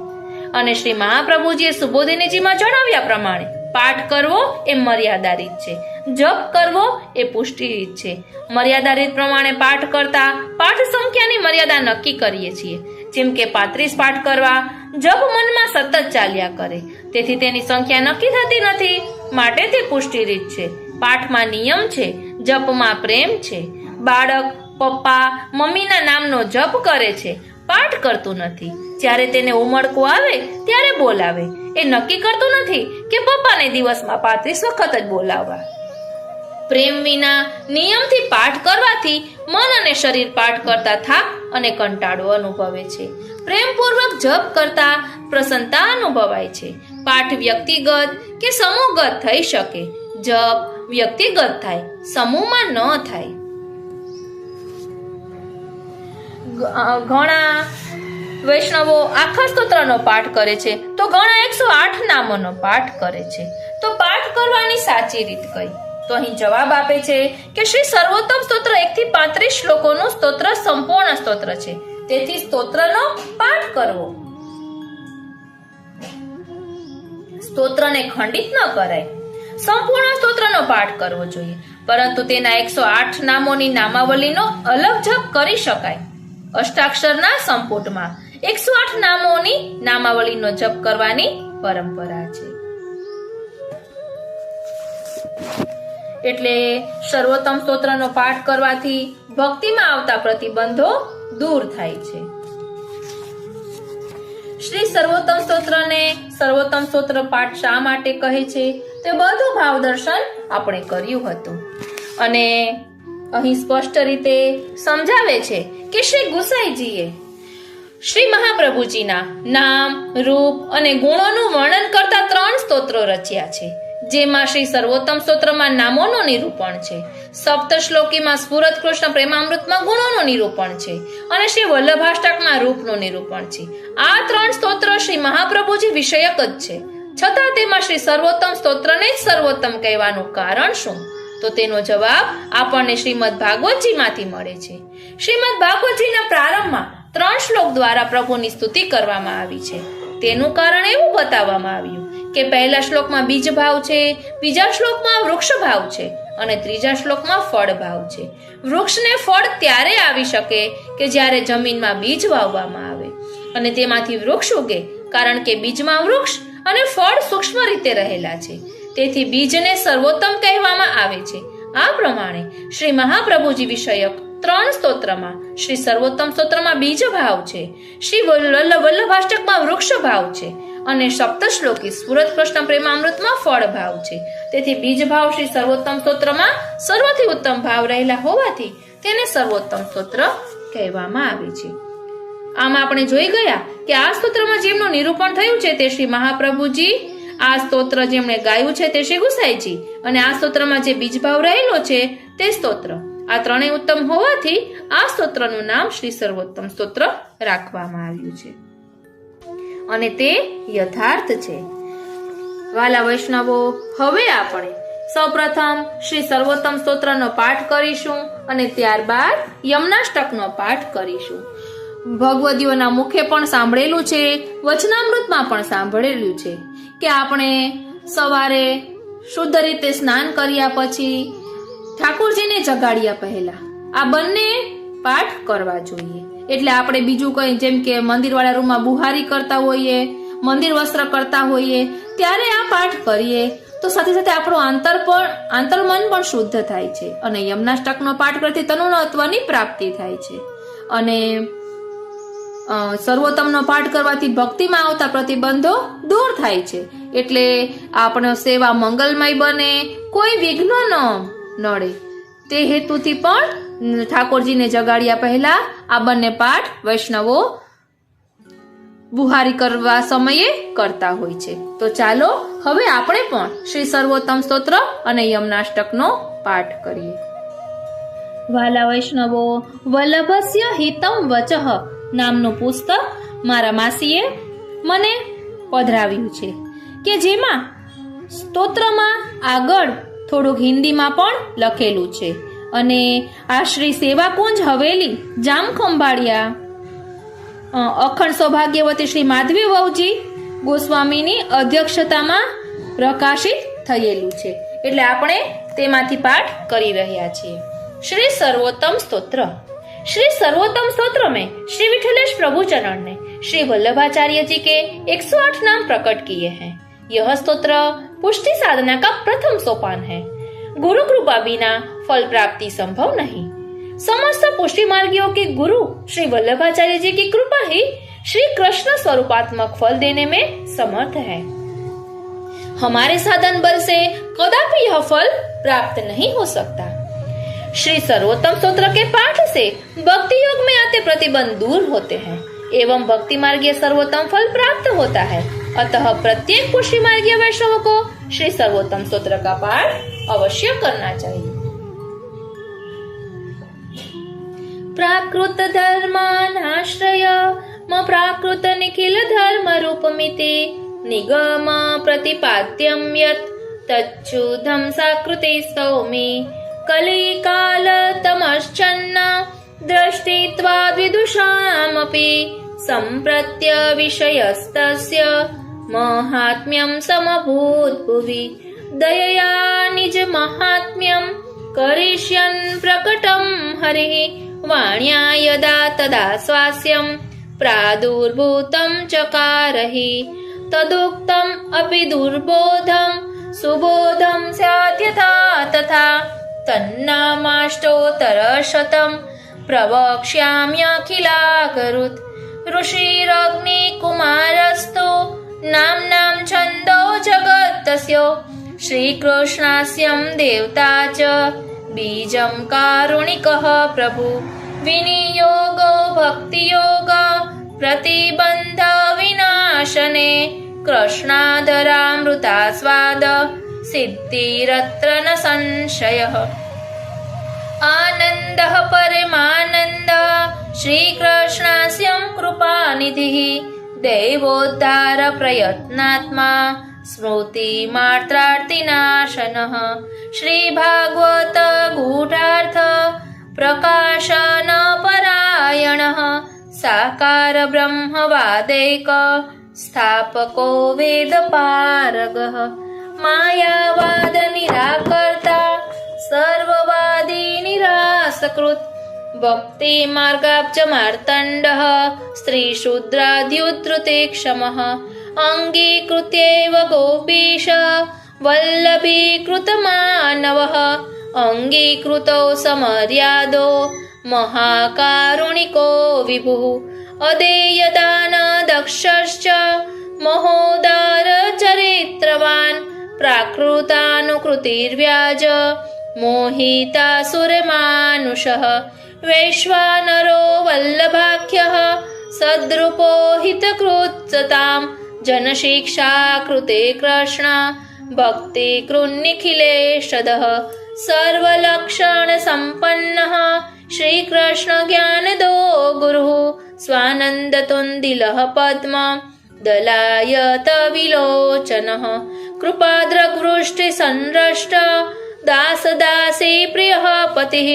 અને શ્રી મહાપ્રભુજીએ સુબોધિનીજીમાં જણાવ્યા પ્રમાણે પાઠ કરવો એ મર્યાદા રીત છે, જપ કરવો એ પુષ્ટિ રીત છે. મર્યાદા રીત પ્રમાણે પાઠ કરતા પાઠ સંખ્યાની મર્યાદા નક્કી કરીએ છીએ. જેમ કે 35 પાઠ કરવા, જપ મનમાં સતત ચાલ્યા કરે, તેથી તેની સંખ્યા નક્કી થતી નથી, માટે તે પુષ્ટિ રીત છે. પાઠમાં નિયમ છે, જપમાં પ્રેમ છે. બાળક પપ્પા મમ્મીના નામનો જપ કરે છે, પાઠ કરતું નથી. જ્યારે તેને ઉમળકું આવે ત્યારે બોલાવે, એ નક્કી કરતું નથી કે પપ્પાને દિવસમાં 35 વખત જ બોલાવવા. પ્રેમ વિના નિયમથી પાઠ કરવાથી મન અને શરીર પાઠ કરતા થાક અને કંટાળો અનુભવે છે. પ્રેમપૂર્વક જપ કરતા પ્રસન્નતા અનુભવાય છે. પાઠ વ્યક્તિગત કે સમૂહગત થઈ શકે. જપ વ્યક્તિગત થાય, સમૂહમાં ન થાય. ઘણા વૈષ્ણવો આખા સ્તોત્રનો પાઠ કરે છે તો ઘણા 108 નામોનો પાઠ કરે છે. તો પાઠ કરવાની સાચી રીત કઈ? તો અહીં જવાબ આપે છે કે શ્રી સર્વોત્તમ સ્તોત્ર 1 થી 35 શ્લોકોનું સ્તોત્ર સંપૂર્ણ સ્તોત્ર છે, તેથી સ્તોત્રનો પાઠ કરવો. સ્તોત્રને ખંડિત ન કરાય, સંપૂર્ણ સ્તોત્રનો પાઠ કરવો જોઈએ. પરંતુ તેના 108 નામોની નામાવલીનો અલગ જપ કરી શકાય. અષ્ટાક્ષરના સંપુટમાં 108 નામોની નામાવલીનો જપ કરવાની પરંપરા છે. એટલે સર્વોત્તમ સ્તોત્રનો પાઠ કરવાથી ભક્તિમાં આવતા પ્રતિબંધો દૂર થાય છે. શ્રી સર્વોત્તમ સ્તોત્રને સર્વોત્તમ સ્તોત્ર પાઠ શા માટે કહે છે તે બધું ભાવદર્શન આપણે કર્યું હતું. અને અહીં સ્પષ્ટ રીતે સમજાવે છે કે શ્રી ગુસાઈજીએ શ્રી મહાપ્રભુજીના નામ, રૂપ અને ગુણોનું વર્ણન કરતા 3 સ્તોત્રો રચ્યા છે. જેમાં શ્રી સર્વોત્તમ સ્તોત્રમાં નામોનું નિરૂપણ છે, સપ્તશ્લોકીમાં સ્ફુરત કૃષ્ણ પ્રેમામૃતમાં ગુણોનું નિરૂપણ છે અને શ્રી વલ્લભાષ્ટકમાં રૂપનું નિરૂપણ છે. આ 3 સ્તોત્ર શ્રી મહાપ્રભુજી વિષયક જ છે, છતાં તેમાં શ્રી સર્વોત્તમ સ્તોત્રને જ સર્વોત્તમ કહેવાનું કારણ શું? તો તેનો જવાબ આપણને શ્રીમદ ભાગવતજીમાંથી મળે છે. શ્રીમદ ભાગવતજીના પ્રારંભમાં 3 શ્લોક દ્વારા પ્રભુની સ્તુતિ કરવામાં આવી છે. તેનું કારણ એવું બતાવવામાં આવ્યું કે પહેલા શ્લોકમાં બીજ ભાવ છે, બીજા શ્લોકમાં વૃક્ષ ભાવ છે અને ત્રીજા શ્લોકમાં ફળ ભાવ છે. વૃક્ષને ફળ ત્યારે આવી શકે કે જ્યારે જમીનમાં બીજ વાવવામાં આવે અને તેમાંથી વૃક્ષ ઉગે, કારણ કે બીજમાં વૃક્ષ અને ફળ સૂક્ષ્મ રીતે રહેલા છે. તેથી બીજને સર્વોત્તમ કહેવામાં આવે છે. આ પ્રમાણે શ્રી મહાપ્રભુજી વિષયક 3 સ્તોત્રમાં શ્રી સર્વોત્તમ સ્તોત્રમાં બીજ ભાવ છે, શ્રી વલ્લભાષ્ટકમાં વૃક્ષ ભાવ છે અને સપ્તશ્લોકી સ્ફુરત કૃષ્ણ પ્રેમામૃતમાં ફળ ભાવ છે. તેથી બીજ ભાવ શ્રી સર્વોત્તમ સ્તોત્રમાં સર્વથી ઉત્તમ ભાવ રહેલા હોવાથી તેને સર્વોત્તમ સ્તોત્ર કહેવામાં આવે છે. આમ આપણે જોઈ ગયા કે આ સ્તોત્રમાં જેમનું નિરૂપણ થયું છે તે શ્રી મહાપ્રભુજી, આ સ્તોત્ર જેમણે ગાયું છે તે શ્રી ગુસાઈજી અને આ સ્તોત્રમાં જે બીજ ભાવ રહેલો છે તે સ્તોત્ર. આ ત્રણેય ઉત્તમ હોવાથી આ સ્તોત્રનું નામ શ્રી સર્વોત્તમ સ્તોત્ર રાખવામાં આવ્યું છે અને તે યથાર્થ છે. વાલા વૈષ્ણવો, હવે આપણે સૌપ્રથમ શ્રી સર્વોત્તમ સ્તોત્રનો પાઠ કરીશું અને ત્યારબાદ યમનાષ્ટકનો પાઠ કરીશું. ભગવદીઓના મુખે પણ સાંભળેલું છે, વચનામૃતમાં પણ સાંભળેલું છે કે આપણે સવારે શુદ્ધ રીતે સ્નાન કર્યા પછી ઠાકોરજીને જગાડ્યા પહેલા આ બંને પાઠ કરવા જોઈએ. એટલે આપણે બીજું કંઈ, જેમ કે મંદિરવાળા રૂમમાં બુહારી કરતા હોઈએ, મંદિર વસ્ત્ર કરતા હોઈએ, ત્યારે આ પાઠ કરીએ તો સાથે સાથે આપણું આંતરમન પણ શુદ્ધ થાય છે અને યમનાષ્ટકનો પાઠ કરતી તનુત્વની પ્રાપ્તિ થાય છે અને સર્વોત્તમનો પાઠ કરવાથી ભક્તિમાં આવતા પ્રતિબંધો દૂર થાય છે. એટલે આપણો સેવા મંગલમય બને, કોઈ વિઘ્ન ન નડે. તે હેતુથી પણ ઠાકોરજીને જગાડ્યા પહેલા આ બંને પાઠ વૈષ્ણવો બુહારી કરવા સમયે કરતા હોય છે. તો ચાલો હવે આપણે પણ શ્રી સર્વોત્તમ સ્તોત્ર અને યમનાષ્ટકનો પાઠ કરીએ. વાલા વૈષ્ણવો, વલ્લભસ્ય હિતમ વચઃ નામનું પુસ્તક મારા માસીએ મને પધરાવ્યું છે કે જેમાં સ્તોત્રમાં આગળ થોડુંક હિન્દીમાં પણ લખેલું છે અને આ શ્રી સેવાકુંજ હવેલી જામખંભાળિયા અખંડ સૌભાગ્યવતી શ્રી માધવી વહુજી ગોસ્વામીની અધ્યક્ષતામાં પ્રકાશિત થયેલું છે. એટલે આપણે તેમાંથી પાઠ કરી રહ્યા છીએ. श्री सर्वोत्तम स्तोत्र. श्री सर्वोत्तम स्तोत्र में श्री विठलेश प्रभु चरण ने श्री वल्लभाचार्य जी के 108 नाम प्रकट किए हैं. यह स्तोत्र पुष्टि साधना का प्रथम सोपान है. गुरु कृपा बिना फल प्राप्ति संभव नहीं. समस्त पुष्टि मार्गियों के गुरु श्री वल्लभाचार्य जी की कृपा ही श्री कृष्ण स्वरूपात्मक फल देने में समर्थ है. हमारे साधन बल से कदापि यह फल प्राप्त नहीं हो सकता. श्री सर्वोत्तम स्तोत्र के पाठ से भक्ति योग में आते प्रतिबंध दूर होते हैं एवं भक्ति मार्गीय सर्वोत्तम फल प्राप्त होता है. अतः प्रत्येक पुष्टि मार्गीय वैष्णव को श्री सर्वोत्तम स्तोत्र का पाठ अवश्य करना चाहिए. प्राकृत धर्मानाश्रय म प्राकृत निखिल धर्म रूपमिति निगम प्रतिपाद्यं यत् तच्छुद्धं साकृते सौमि कलिकाल तमश्चन्न दृष्टित्वा विदुषामपि सम्प्रत्य विषयस्तस्य महात्म्यं समभूद्भुवि दयया निज महात्म्यं करिष्यन् प्रकटं हरिः वाण्या यदा तदा स्वास्यं प्रादुर्भूतं चकारहि तदुक्तम् अपि दुर्बोधं सुबोधं स्यात् यथा तथा तन्नामाष्टोत्तरशतं प्रवक्ष्याम्यखिलाकरुत् ऋषिरग्निकुमारस्तु नाम्नां छन्दो जगत्तस्य श्रीकृष्णास्यं देवता च बीजं कारुणिकः प्रभु विनियोगो भक्तियोग प्रतिबन्ध विनाशने कृष्णादरामृतास्वाद सिद्धिरत्र न संशयः। आनन्दः परमानन्द श्रीकृष्णस्य कृपानिधिः देवोद्धार प्रयत्नात्मा स्मृतिमात्रार्तिनाशनः। श्रीभागवत गूढार्थ प्रकाशन परायणः साकार ब्रह्मवादैक स्थापको वेदपारगः। मायावाद निराकर्ता सर्ववादी निरासकृत् भक्ति मार्गाब्ज मार्तण्डः स्त्रीशूद्राद्युद्धृते क्षमः। अङ्गीकृत्यैव गोपीश वल्लभीकृतमानवः अङ्गीकृतो समर्यादो महाकारुणिको विभुः। अदेयदान दक्षश्च महोदारचरित्रवान् प्राकृतानुकृतिर्व्याज मोहितासुरमानुषः। वैश्वानरो वल्लभाख्यः सद्रूपो हितकृत्सतां जनशिक्षा कृते कृष्ण भक्ति कृन्निखिलेशदः। सर्वलक्षणसम्पन्नः श्रीकृष्ण ज्ञानदो गुरुः स्वानन्दतुन्दिलः पद्म दलायत विलोचनः। कृपाद्रवृष्टिसंरष्ट दासदासी प्रियः पतिः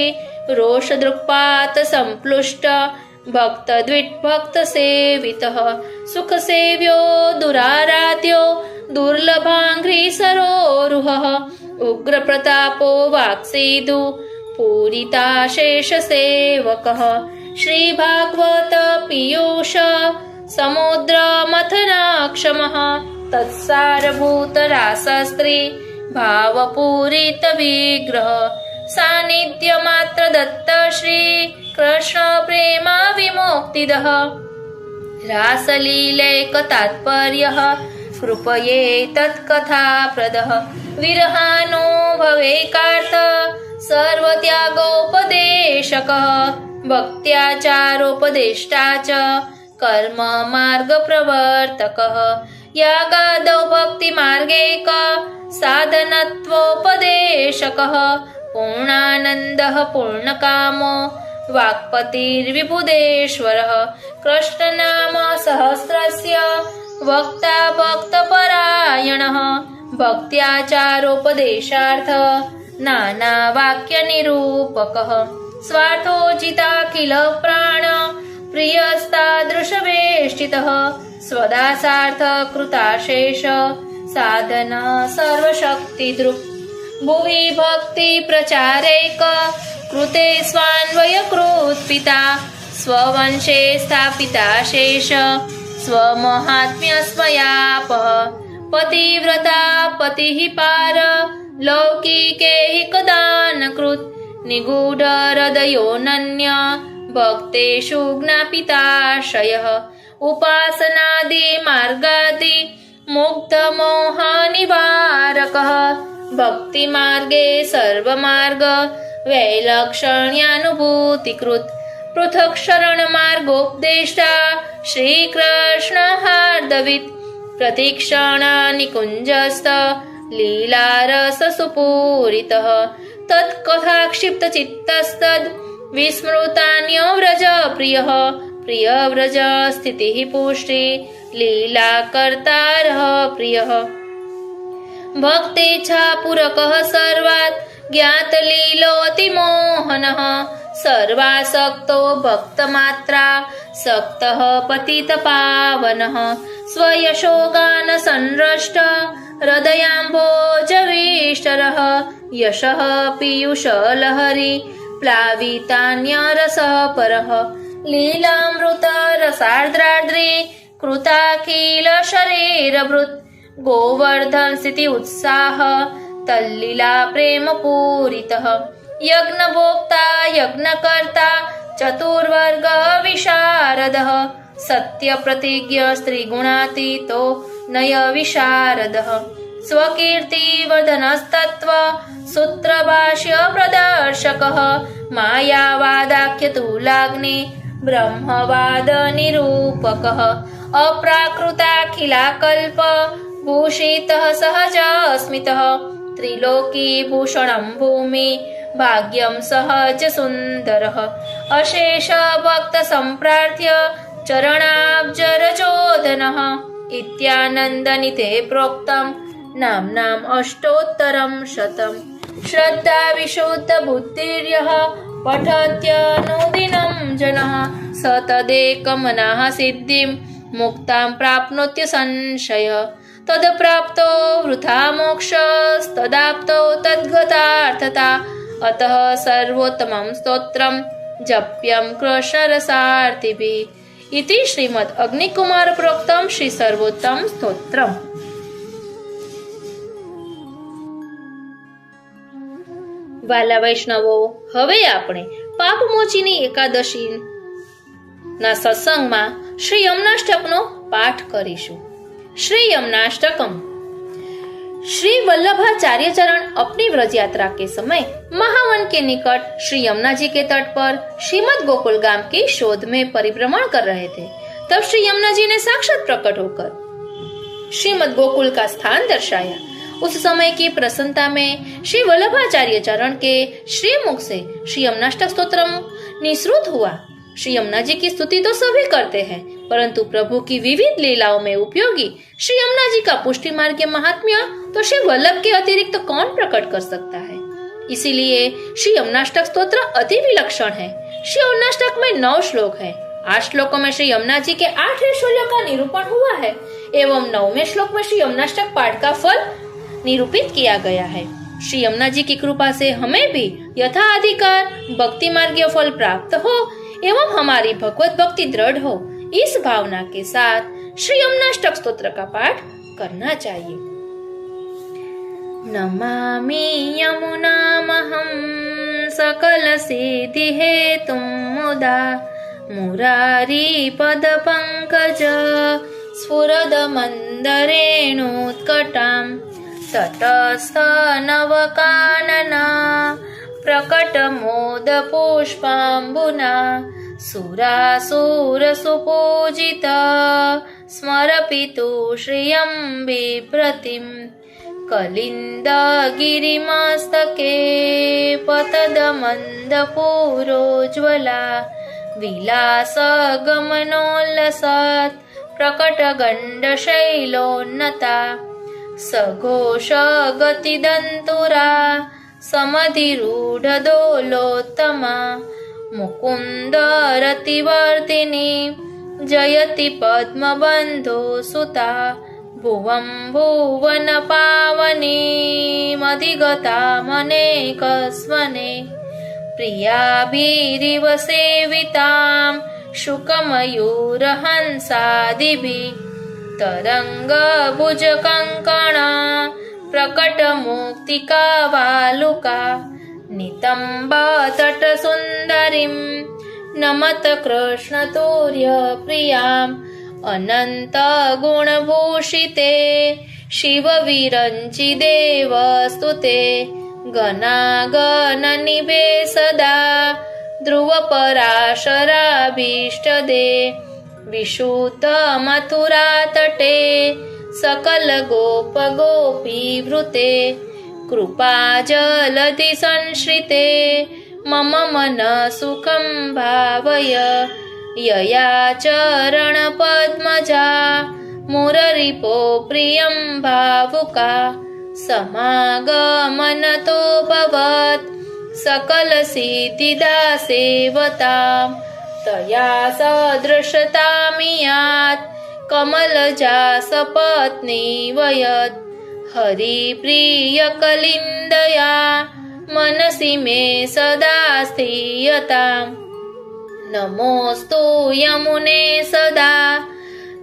रोषदृक्पात संप्लुष्ट भक्तद्विट्भक्तसेवितः। सुखसेव्यो दुराराध्यो दुर्लभाङ्घ्रिसरोरुहः उग्रप्रतापो वाक्सीदु पूरिताशेषसेवकः। श्रीभागवत पीयूष समुद्रमथनाक्षमः तत्सारभूतरासस्त्री भावपूरितविग्रह। सान्निध्यमात्र दत्त श्री कृष्ण प्रेम विमुक्तिदः। रासलीलैकतात्पर्यः कृपये तत्कथाप्रदः। विरहानुभवैकार्थ सर्वत्यागोपदेशकः भक्त्याचारोपदेष्टा च कर्म मार्गप्रवर्तकः। यागादौ भक्तिमार्गैक साधनत्वोपदेशकः पूर्णानन्दः पूर्णकामो वाक्पतिर्विबुधेश्वरः। कृष्णनाम सहस्रस्य वक्ता भक्तपरायणः भक्त्याचारोपदेशार्थ नानावाक्यनिरूपकः। स्वार्थोचिताखिल प्राण प्रियस्तादृशवेष्टितः स्वदासार्थ कृताशेष साधन सर्वशक्तिदृक्। भुवि भक्ति प्रचारैक कृते स्वान्वयकृत्पिता स्ववंशे स्थापिता शेष स्वमहात्म्य स्मयापः। पतिव्रता पतिः पार लौकिके हि कदानकृत् निगूढ हृदयोऽनन्य भक्तेषु ज्ञापिताशयः। उपासनादि मार्गादि मुक्तमोहनिवारकः भक्तिमार्गे सर्वमार्ग वैलक्षण्यानुभूतिकृत्। पृथक् शरणमार्गोपदेष्टा श्रीकृष्णहार्दवित् प्रतिक्षण निकुञ्जस्थ लीलारससुपूरितः। तत्कथाक्षिप्तचित्तस्तद् विस्मृतान्यव्रज प्रियः प्रियव्रज स्थितिः पुष्टि लीलाकर्तारः प्रियः। भक्तेच्छापूरकः सर्वात् ज्ञातलीलोऽतिमोहनः सर्वासक्तो भक्तमात्रा सक्तः पतितपावनः। स्वयशोगानसंरष्ट हृदयाम्भोजवीष्टरः यशः पीयूषलहरी प्लावितान्यरसः परः। लीलामृतरसार्द्रार्द्री कृताखिल शरीरभृत् गोवर्धन स्थिति उत्साह तल्लीला प्रेम पूरितः। यज्ञभोक्ता यज्ञकर्ता चतुर्वर्ग विशारदः सत्यप्रतिज्ञ स्त्रीगुणातीतो नय विशारदः। स्वकीर्तिवर्धनस्तत्त्व सूत्रभाष्य प्रदर्शकः मायावादाख्यतुलाग्नि ब्रह्मवाद निरूपकः। अप्राकृताखिलाकल्प भूषितः सहज स्मितः त्रिलोकी भूषणं भूमि भाग्यं सहज सुन्दरः अशेष भक्त सम्प्रार्थ्य चरणाब्जरचोदनः इत्यानन्दनिते प्रोक्तं नाम्नाम् अष्टोत्तरं शतम् श्रद्धा विशुद्ध बुद्धिर्यः पठत्यनुदिनं जनः स तदेकमनाः सिद्धिं मुक्तां प्राप्नोत्य संशय तदप्राप्तो वृथा मोक्षस्तदाप्तो तद्गतार्थता अतः सर्वोत्तमं स्तोत्रं जप्यं कृष्णरसार्थिभिः इति श्रीमद् अग्निकुमार प्रोक्तं श्री सर्वोत्तम स्तोत्रम्। વાલા વૈષ્ણવો, હવે આપણે પાપમોચીની એકાદશીના સત્સંગમાં શ્રી યમનાષ્ટકનો પાઠ કરીશું। श्री यमुनाष्टकम। श्री वल्लभाचार्य चरण अपनी व्रज यात्रा के समय महावन के निकट श्री यमुना जी के तट पर श्रीमद गोकुल गाम की शोध में परिभ्रमण कर रहे थे। तब श्री यमुना जी ने साक्षात प्रकट होकर श्रीमद गोकुल का स्थान दर्शाया। उस समय की प्रसन्नता में श्री वल्लभाचार्य चरण के श्रीमुख से श्री यमुनाष्टक स्तोत्र निसृत हुआ। श्री यमुना जी की स्तुति तो सभी करते हैं, परंतु प्रभु की विविध लीलाओं में उपयोगी श्री यमुना जी का पुष्टि मार्ग के महात्म्य तो श्री वल्लभ के अतिरिक्त तो कौन प्रकट कर सकता है। इसीलिए श्री यमुनाष्टक स्तोत्र अति विलक्षण है। श्री यमुनाष्टक में 9 श्लोक है। 8 श्लोकों में श्री यमुना जी के 8 ऐश्वर्यों का निरूपण हुआ है एवं 9वें श्लोक में श्री यमुनाष्टक पाठ का फल निरूपित किया गया है। श्री यमुना जी की कृपा से हमें भी यथा अधिकार भक्ति मार्गीय फल प्राप्त हो एवं हमारी भगवत भक्ति दृढ़ हो, इस भावना के साथ श्री यमुनाष्टक स्तोत्र का पाठ करना चाहिए। नमामि यमुनामहं सकल सिद्धि हेतुं मुदा मुरारी पद पंकज स्फुरद मंदरेणुत्कटां तटस्थ नवकानना प्रकट मोद पुष्पाम्बुना सुरासुर सुपूजित स्मरपितु श्रियं बिप्रतिं कलिन्द गिरिमस्तके पतद मन्दपूरोज्ज्वला विलास गमनोल्लसत् प्रकट गण्डशैलोन्नता सघोष गतिदन्तुरा समधिरूढदोलोत्तमा मुकुन्द रतिवर्तिनी जयति पद्मबन्धो सुता भुवं भुवन पावनी मधिगता मनेकस्वने प्रियाभिरिव सेवितां शुकमयूरहंसादिभिः तरङ्गभुजकङ्कणा प्रकटमुक्तिका वालुका नितम्ब तटसुन्दरीं नमत कृष्णतुर्यप्रियाम् अनन्तगुणभूषिते शिवविरञ्चिदेवस्तुते गणागणनिभे सदा ध्रुवपराशराभीष्टदे विशुद्धमथुरातटे सकलगोपगोपीवृते कृपाजलधि संश्रिते मम मनसुखं भावय यया चरणपद्मजा मुररिपो प्रियं भावुका समागमनतो भवत् सकलसिद्धिदा सेवतां तया सदृशतामियात् कमलजा सपत्नी वयत् हरिप्रियकलिन्दया मनसि मे सदा स्थीयताम् नमोऽस्तु यमुने सदा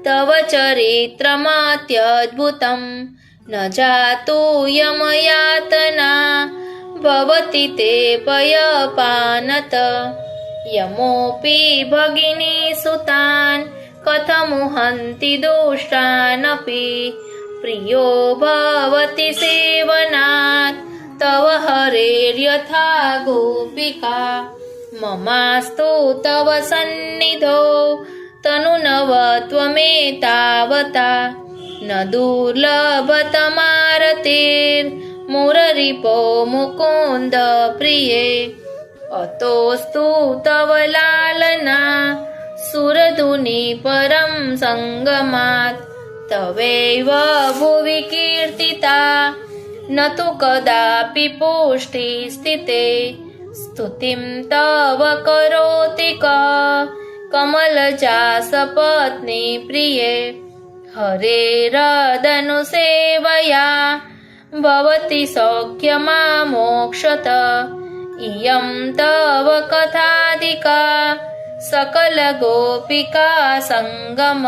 तव चरित्रमत्यद्भुतं न जातु यमयातना भवति ते पयपानत यमोऽपि भगिनी सुतान् कथमुहन्ति दुष्टानपि प्रियो भवति सेवनात् तव हरेर्यथा गोपिका ममास्तु तव सन्निधौ तनुनवत्वमेतावता न दुर्लभतमारतेर् મુરરીપો મુકુંદ પ્રિયે અતોસ્તુ તવ લાલના સુરધુનિ પરમ સંગમાત તવૈવ ભુવિ કીર્તિતા ન તુ કદાપि પુષ્ટિ સ્થિતે સ્તુતિમ તવ કરોતિ કમલજાસ પત્ની પ્રિયે હરેરદનુ સેવયા ભવતી સૌખ્યમા મોક્ષત ઇયં તવ કથાધિકા સકલ ગોપિકા સંગમ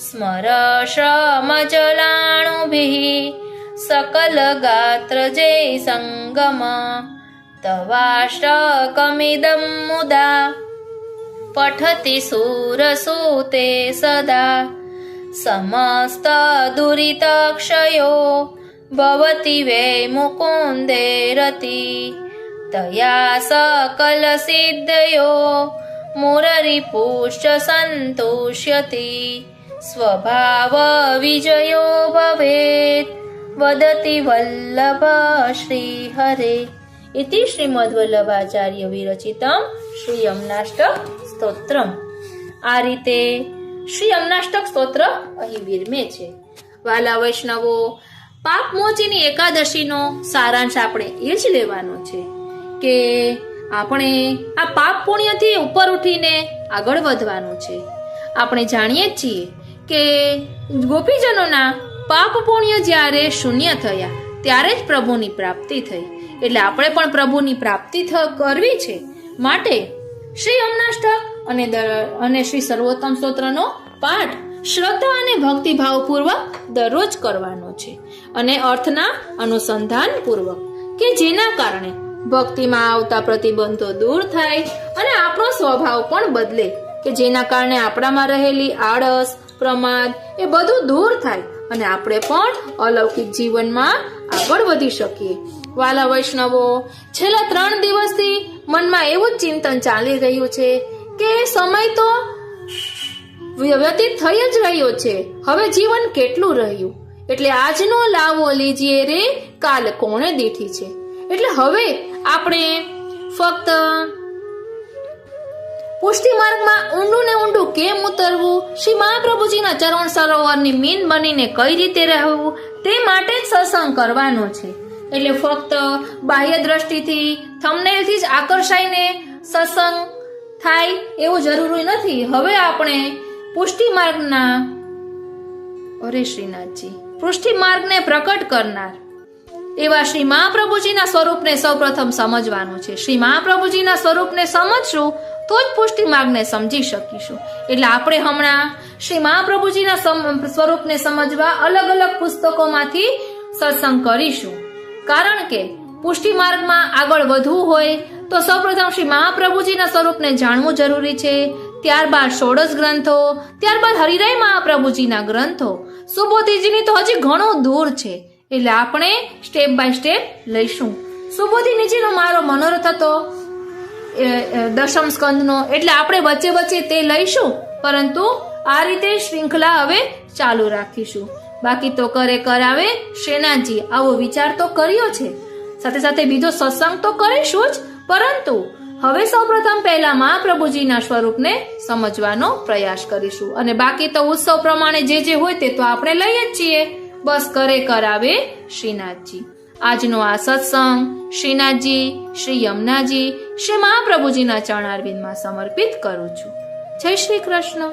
સ્મર શ્રમજલાણુભિઃ સકલ ગાત્ર જય સંગમ તવાષ્ટકમિદં મુદા પઠતિ સુરસુતે સદા સમસ્ત દુરિતક્ષયો ભવતિ વે મુકુંદે રતિ તયા સકલ સિદ્ધયો મુરરિપુશ્ચ સંતુષ્યતિ સ્વભાવ વિજયો ભવેત વદતિ વલ્લભ શ્રી હરે. ઇતિ શ્રીમદ્વલ્લભાચાર્ય વિરચિતમ શ્રી યમનાષ્ટક સ્તોત્રમ. આ રીતે શ્રી યમનાષ્ટક સ્તોત્ર અહીં વિરમે છે. વાલા વૈષ્ણવો, પાપ મોચીની એકાદશીનો સારાંશ આપણે એ જ લેવાનો છે કે આપણે આ પાપ પુણ્યથી ઉપર ઉઠીને આગળ વધવાનું છે. આપણે જાણીએ જ છીએ કે ગોપીજનોના પાપ પુણ્ય જ્યારે શૂન્ય થયા ત્યારે જ પ્રભુની પ્રાપ્તિ થઈ. એટલે આપણે પણ પ્રભુની પ્રાપ્તિ કરવી છે માટે શ્રી યમનાષ્ટક અને શ્રી સર્વોત્તમ સ્તોત્રનો પાઠ શ્રદ્ધા અને ભક્તિભાવપૂર્વક દરરોજ કરવાનો છે અને અર્થના અનુસંધાન પૂર્વક, કે જેના કારણે ભક્તિમાં આવતા પ્રતિબંધો દૂર થાય અને આપણો સ્વભાવ પણ બદલે, કે જેના કારણે આપણામાં રહેલી આળસ, પ્રમાદ એ બધું દૂર થાય અને આપણે પણ અલૌકિક જીવનમાં આગળ વધી શકીએ. વાલા વૈષ્ણવો, છેલ્લા 3 દિવસથી મનમાં એવું જ ચિંતન ચાલી રહ્યું છે કે સમય તો વ્યતીત થઈ જ રહ્યો છે, હવે જીવન કેટલું રહ્યું, એટલે આજનો લાવો લીજીએ રે, કાલ કોણે દીઠી છે. એટલે હવે આપણે ફક્ત પુષ્ટિ માર્ગમાં ઊંડું ને ઊંડું કેમ ઉતરવું, શ્રી મહાપ્રભુજીના ચરણ સરોવરની મીન બનીને કઈ રીતે રહેવું, તે માટે જ સત્સંગ કરવાનો છે. એટલે ફક્ત બાહ્ય દ્રષ્ટિથી, થંબનેલથી જ આકર્ષાઈને સત્સંગ થાય એવું જરૂરી નથી. હવે આપણે પુષ્ટિ માર્ગના પુષ્ટિ માર્ગને પ્રકટ કરનાર એવા શ્રી મહાપ્રભુજીના સ્વરૂપને સૌપ્રથમ સમજવાનું છે. શ્રી મહાપ્રભુજીના સ્વરૂપને સમજશું તો જ પુષ્ટિ માર્ગને સમજી શકીશું. એટલે આપણે હમણાં શ્રી મહાપ્રભુજીના સ્વરૂપને સમજવા અલગ અલગ પુસ્તકોમાંથી સત્સંગ કરીશું. કારણ કે પુષ્ટિ માર્ગમાં આગળ વધવું હોય તો સૌપ્રથમ શ્રી મહાપ્રભુજીના સ્વરૂપને જાણવું જરૂરી છે. ત્યારબાદ 16 ગ્રંથો, ત્યારબાદ હરિરાય મહાપ્રભુજીના ગ્રંથો. સુબોધીજીની તો હજી ઘણું દૂર છે, એટલે આપણે સ્ટેપ બાય સ્ટેપ લઈશું. સુબોધીજીનો મારો મનોરથ હતો 10મ સ્કંદનો, એટલે આપણે વચ્ચે વચ્ચે તે લઈશું, પરંતુ આ રીતે શૃંખલા હવે ચાલુ રાખીશું. બાકી તો કરે કરાવે શ્રીનાથજી, આવો વિચાર તો કર્યો છે. સાથે સાથે બીજો સત્સંગ તો કરીશું જ, પરંતુ હવે સૌપ્રથમ પહેલા મહાપ્રભુજીના સ્વરૂપને સમજવાનો પ્રયાસ કરીશું. અને બાકી તો ઉત્સવ પ્રમાણે જે હોય તે તો આપણે લઈએ જ છીએ. બસ કરે કરાવે શ્રીનાથજી. આજનો આ સત્સંગ શ્રીનાથજી, શ્રી યમુનાજી, શ્રી મહાપ્રભુજીના ચરણારવિંદમાં સમર્પિત કરું છું. જય શ્રી કૃષ્ણ.